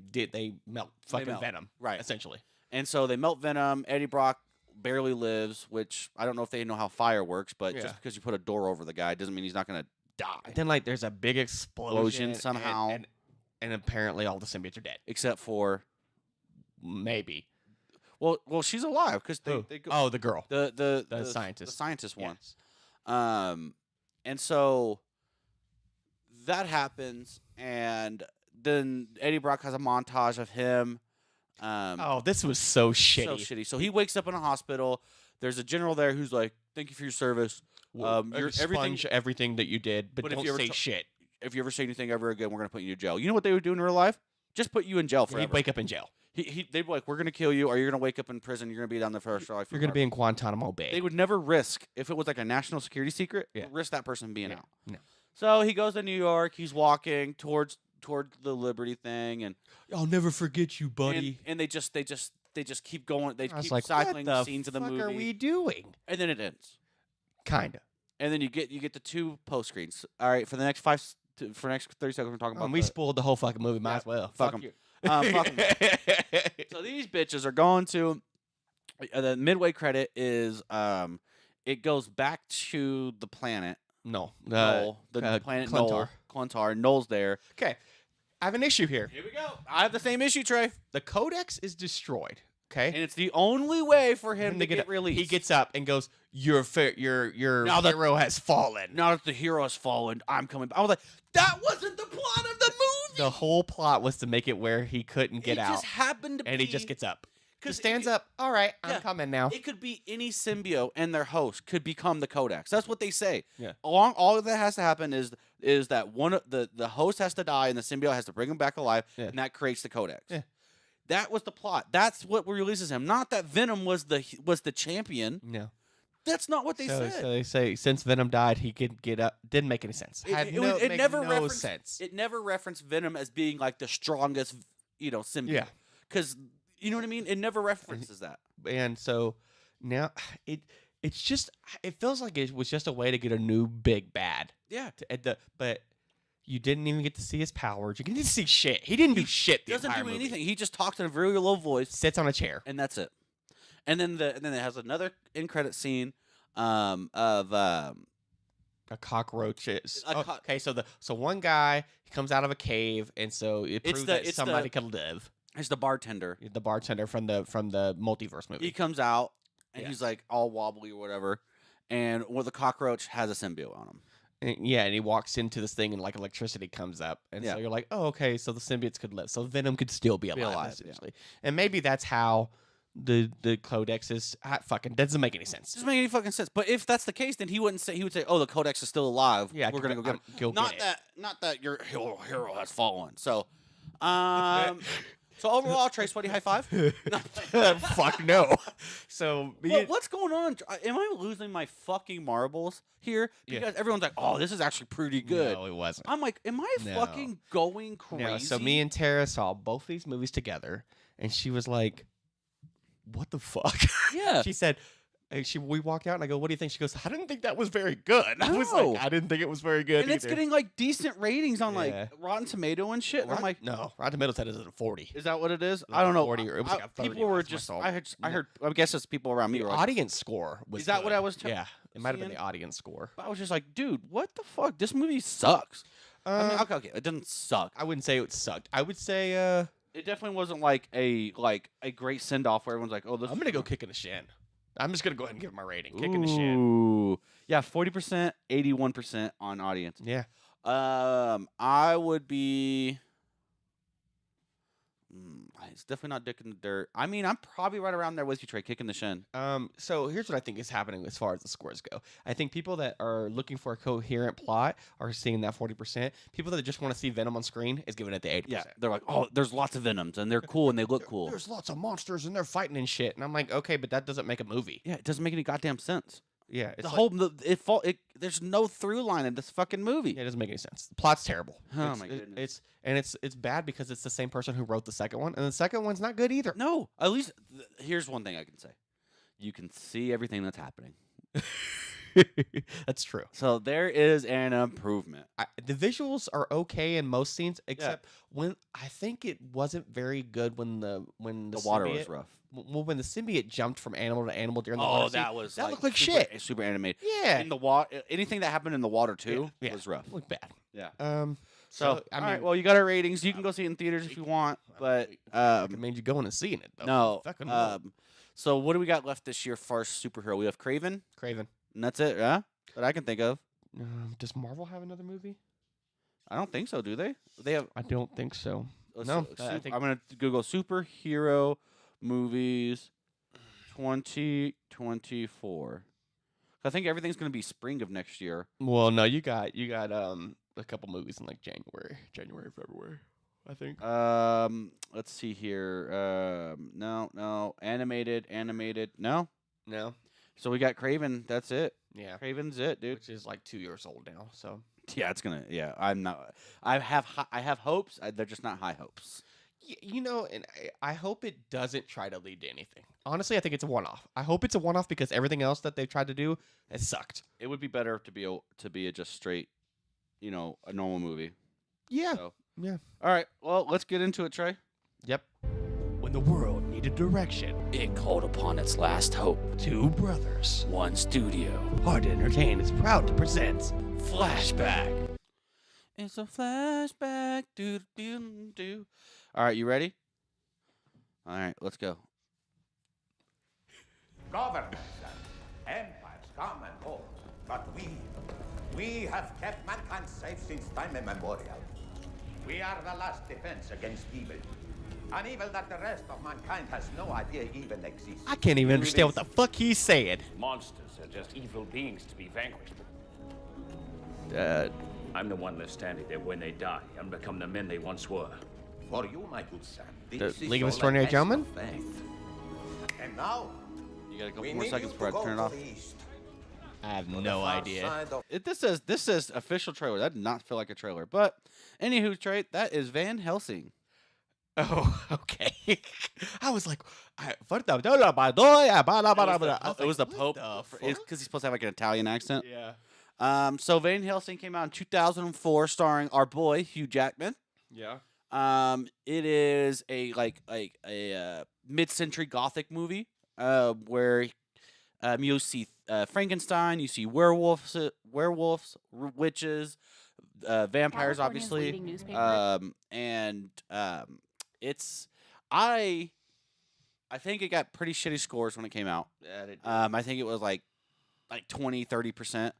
melt fucking melt. Venom. Right. Essentially. and so they melt Venom. Eddie Brock barely lives, which I don't know if they know how fire works, but Yeah. just because you put a door over the guy doesn't mean he's not going to die. Then like there's a big explosion somehow. and apparently all the symbiotes are dead. Except for Maybe. well, she's alive because Who? they go Oh, the girl. the scientist. the scientist one. Yes. And so that happens, and then Eddie Brock has a montage of him. Oh, this was so shitty. So shitty. So he wakes up in a hospital. There's a general there who's like, "Thank you for your service. You're Expunge everything that you did, but But if don't you ever say ta- shit. If you ever say anything ever again, we're gonna put you in jail." You know what they would do in real life? Just put you in jail He'd forever. wake up in jail. they'd be like, we're gonna kill you, or you're gonna wake up in prison. You're gonna be down there for a life. You're gonna be in Guantanamo Bay. They would never risk if it was like a national security secret. Yeah. Risk that person being out. No. So he goes to New York. He's walking towards the Liberty thing, and I'll never forget you, and they just keep going. They I was keep like, cycling what the scenes of the fuck movie, are we doing? and then it ends. Kinda. And then you get the 2 post screens. All right, for the next 30 seconds, we're talking about. We spoiled the whole fucking movie. Might as well. Fuck 'em. you. Fuck 'em. So these bitches are going to the midway credit is it goes back to the planet. No. Null, the planet Clentar. Null. Clentar. Null's there. Okay. I have an issue here. Here we go. I have the same issue, Trey. The codex is destroyed. Okay. And it's the only way for him to get released. He gets up and goes, your Now the- hero has fallen. Now that the hero has fallen, I'm coming back. I was like, that wasn't the plot of the movie. The whole plot was to make it where he couldn't get it out. just happened to be. And he just gets up. He 'cause stands it- up. All right, Yeah. I'm coming now. It could be any symbiote and their host could become the codex. That's what they say. Yeah. All that has to happen is that one of the host has to die and the symbiote has to bring him back alive, Yeah. and that creates the codex. Yeah. That was the plot. That's what releases him. Not that Venom was the champion. No. That's not what they So said. they say since Venom died, he could get up. Didn't make any sense. It Made never no referenced sense. It never referenced Venom as being like the strongest, symbiote. Yeah. Because you know what I mean. It never references that. And so now it's just it feels like it was just a way to get a new big bad. Yeah. But you didn't even get to see his powers. You didn't see shit. He didn't do shit. The Doesn't entire do movie. anything. He just talks in a very low voice, Sits on a chair. and that's it. And then it has another end credit scene of A cockroach is. Okay, so one guy he comes out of a cave, and so it proves that somebody could live. it's the bartender. The bartender from the multiverse movie. He comes out and Yeah. he's like all wobbly or whatever, and the cockroach has a symbiote on him. And he walks into this thing and like electricity comes up, and Yeah. so you're like, oh, okay, so the symbiotes could live, so Venom could still be alive, alive, essentially, and maybe that's how the codex is. Fucking doesn't make any sense. Doesn't make any fucking sense. But if that's the case, then he would say, "Oh, the codex is still alive. Yeah, we're gonna go get him." Go Not get it. that your hero has fallen. So, so overall, Trace, what do you high five? Fuck no. So What's going on? Am I losing my fucking marbles here? Yeah. Because everyone's like, "Oh, this is actually pretty good." No, it wasn't. I'm like, "Am I No. fucking going crazy?" No, so me and Tara saw both these movies together, and she was like, "What the fuck?" Yeah. She said. We walked out and I go, "What do you think?" She goes, "I didn't think that was very good." I was No. like, "I didn't think it was very good." and it's either." getting like decent ratings on Yeah. like Rotten Tomato and shit. And I'm like, no, Rotten Tomatoes said it's at a 40. is that what it is? like I don't know. 40 or it was like a 30 people were last time I just. saw it. I heard. I guess it's people around me. The Were like, audience score was. Is that what good. I was Yeah, it might have been seeing? the audience score. I was just like, dude, what the fuck? This movie sucks. I mean, okay, it didn't suck. I wouldn't say it sucked. I would say It definitely wasn't like a great send off where everyone's like, oh, this. I'm gonna go kick in the shin. I'm just gonna go ahead and give it my rating. Kick in the shin. Ooh, yeah, 40%, 81% on audience. Yeah. I would be. It's definitely not dick in the dirt. I mean, I'm probably right around there with you, Trey, kicking the shin. So here's what I think is happening as far as the scores go. I think people that are looking for a coherent plot are seeing that 40%. People that just want to see Venom on screen is giving it the 80%. Yeah, they're like, oh, there's lots of Venoms, and they're cool, and they look cool. There's lots of monsters and they're fighting and shit. And I'm like, okay, but that doesn't make a movie. Yeah, it doesn't make any goddamn sense. Yeah, it's There's no through line in this fucking movie. Yeah, it doesn't make any sense. The plot's terrible. Oh It's- my it- goodness. It's bad because it's the same person who wrote the second one, and the second one's not good either. No, at least here's one thing I can say: you can see everything that's happening. That's true. So there is an improvement. The visuals are okay in most scenes, except when I think it wasn't very good when the The water was symbiote- rough. Well, when the symbiote jumped from animal to animal during the Oh, water that scene, was that looked like super, shit. super animated. Yeah, In the water, anything that happened in the water too Yeah. was rough. looked bad. Yeah. So all right, well, you got our ratings. You can go see it in theaters if you want, but I recommend you going and seeing it. Though. no. Fucking no. So what do we got left this year for superhero? We have Craven, Craven. and that's it, yeah? That I can think of. Does Marvel have another movie? I don't think so, do they? They have. I don't think so. No, I think I'm gonna Google superhero movies 2024. I think everything's gonna be spring of next year. Well, no, you got a couple movies in like January, February. I think. Let's see here. No. Animated. No. No. So we got Craven. That's it. Yeah. Craven's it, dude. Which is like 2 years old now. So. Yeah, it's gonna. Yeah, I'm not. I have hopes. They're just not high hopes. You know, and I hope it doesn't try to lead to anything. Honestly, I think it's a one-off. I hope it's a one-off because everything else that they've tried to do has sucked. It would be better to be a just straight, a normal movie. Yeah. So. Yeah. All right. Well, let's get into it, Trey. Yep. When the world needed direction, It called upon its last hope. 2 brothers. One studio. Hard to Entertain is proud to present Flashback. It's a flashback. Do do do. All right, you ready? All right, let's go. Governments and empires come and go, but we have kept mankind safe since time immemorial. We are the last defense against evil. An evil that the rest of mankind has no idea even exists. I can't even understand what the fuck he's saying. Monsters are just evil beings to be vanquished. I'm the one left standing there when they die and become the men they once were. For you, my good son, The this is League of all a Extraordinary test Gentlemen? of faith. And now, You got a couple we more need seconds you before I to go turn it to off. the east. I have To the no far idea. side of- This says official trailer. That did not feel like a trailer. But anywho, Trey, that is Van Helsing. Oh, okay. I was like, It was the Pope because he's supposed to have like an Italian accent. Yeah. So Van Helsing came out in 2004, starring our boy Hugh Jackman. Yeah. It is a mid-century Gothic movie, where you see Frankenstein, you see werewolves, witches, vampires, California's obviously. leading newspaper. It's I think it got pretty shitty scores when it came out. I think it was like 20-30%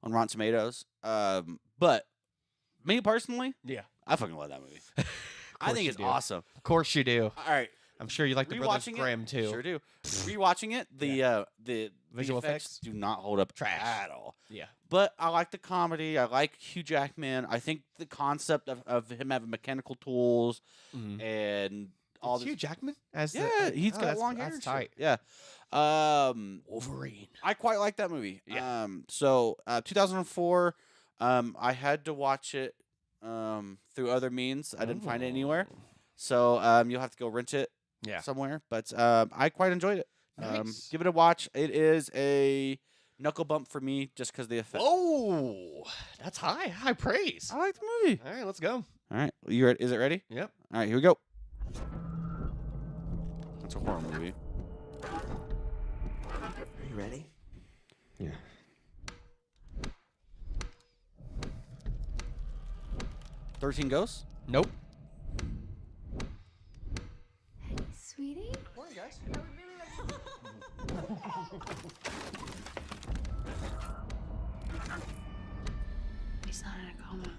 on Rotten Tomatoes. But me personally, Yeah. I fucking love that movie. I course think you it's do. awesome. Of course you do. All right, I'm sure you like the Brothers rewatching Grimm it, too. Sure do. Rewatching it, the Visual effects effects? do not hold up Trash. at all. Yeah. But I like the comedy. I like Hugh Jackman. I think the concept of him having mechanical tools and all It's this. Hugh Jackman as Yeah, he's got that's- long hair. That's and tight. shit. Yeah. Wolverine. I quite like that movie. Yeah. 2004. I had to watch it through other means. I didn't find it anywhere. So you'll have to go rent it Yeah. somewhere. But I quite enjoyed it. Nice. Give it a watch. It is a knuckle bump for me just because the effect. Oh, that's high praise. I like the movie. All right, let's go. All right, you ready? Is it ready? Yep. All right, here we go. That's a horror movie. Are you ready? Yeah. 13 Ghosts. Nope. Sweetie? Morning, guys. He's not in a coma.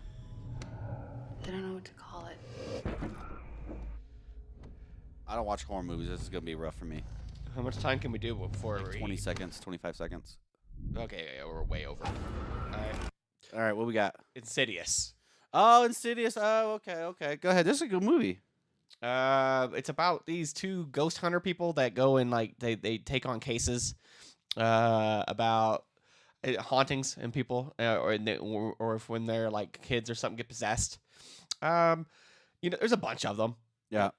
They don't know what to call it. I don't watch horror movies. This is gonna be rough for me. How much time can we do before we 20 seconds, 25 seconds. Okay, yeah, we're way over. All right. All right, what we got? Insidious. Oh, Insidious. Oh, okay. Go ahead. This is a good movie. It's about these 2 ghost hunter people that go and like they take on cases about hauntings and people or if when they're like kids or something get possessed. There's a bunch of them. Yeah.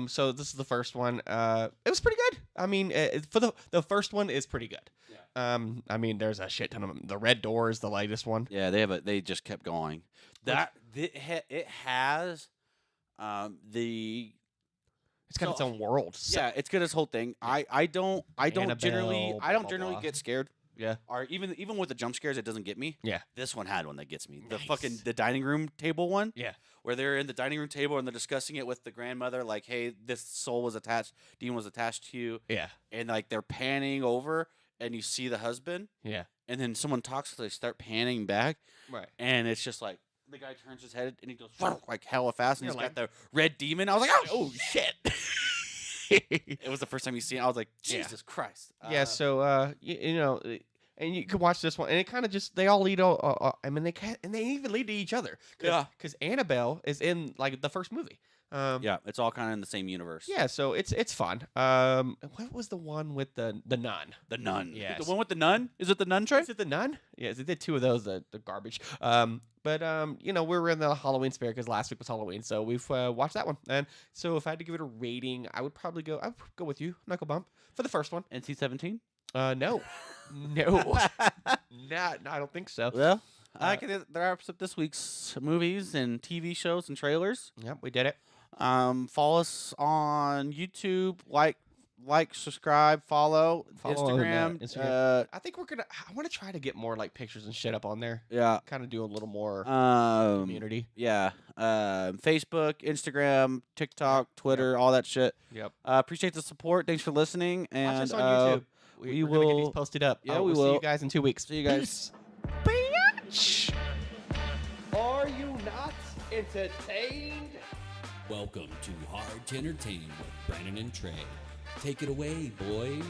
So this is the first one. It was pretty good. I mean, for the first one is pretty good. Yeah. I mean, there's a shit ton of them. The Red Door is the latest one. Yeah, they just kept going. It has the It's got its own world. So, yeah, it's good as whole thing. I don't generally Annabelle, blah, blah. get scared. Yeah. Or even with the jump scares, it doesn't get me. Yeah. This one had one that gets me. Nice. The dining room table one. Yeah. Where they're in the dining room table and they're discussing it with the grandmother, like, hey, this demon was attached to you. Yeah. And like they're panning over and you see the husband Yeah. and then someone talks, so they start panning back. Right. And it's just like the guy turns his head and he goes like hella fast and You're he's like- got the red demon. I was like, oh shit. It It was the first time you see it. I was like, Yeah. Jesus Christ. Yeah, so and you could watch this one, and it kind of just they all lead. I mean, they even lead to each other. Yeah. Because Annabelle is in like the first movie. Yeah, it's all kind of in the same universe. Yeah, so it's fun. What was the one with the nun? The Nun. Yes. The one with the nun? Is it the Nun, Trey? Is it the nun? Yes, they did 2 of those. The garbage. But you know, we're in the Halloween spirit because last week was Halloween, so we've watched that one. And so if I had to give it a rating, I would probably go. I would go with you, Knuckle Bump, for the first one. NC-17? No, no, not. I don't think so. Well, I can wraps up this week's movies and TV shows and trailers. Yep, we did it. Follow us on YouTube. Like, subscribe, follow Instagram. Instagram. I think I want to try to get more like pictures and shit up on there. Yeah. Kind of do a little more community. Yeah. Facebook, Instagram, TikTok, Twitter, all that shit. Yep. Appreciate the support. Thanks for listening. Watch And us on YouTube. we We're gonna get these will posted up. Yeah, we'll see you guys in 2 weeks. see you guys. Bitch. Are you not entertained? Welcome to Hard to Entertain with Brandon and Trey. Take it away, boys.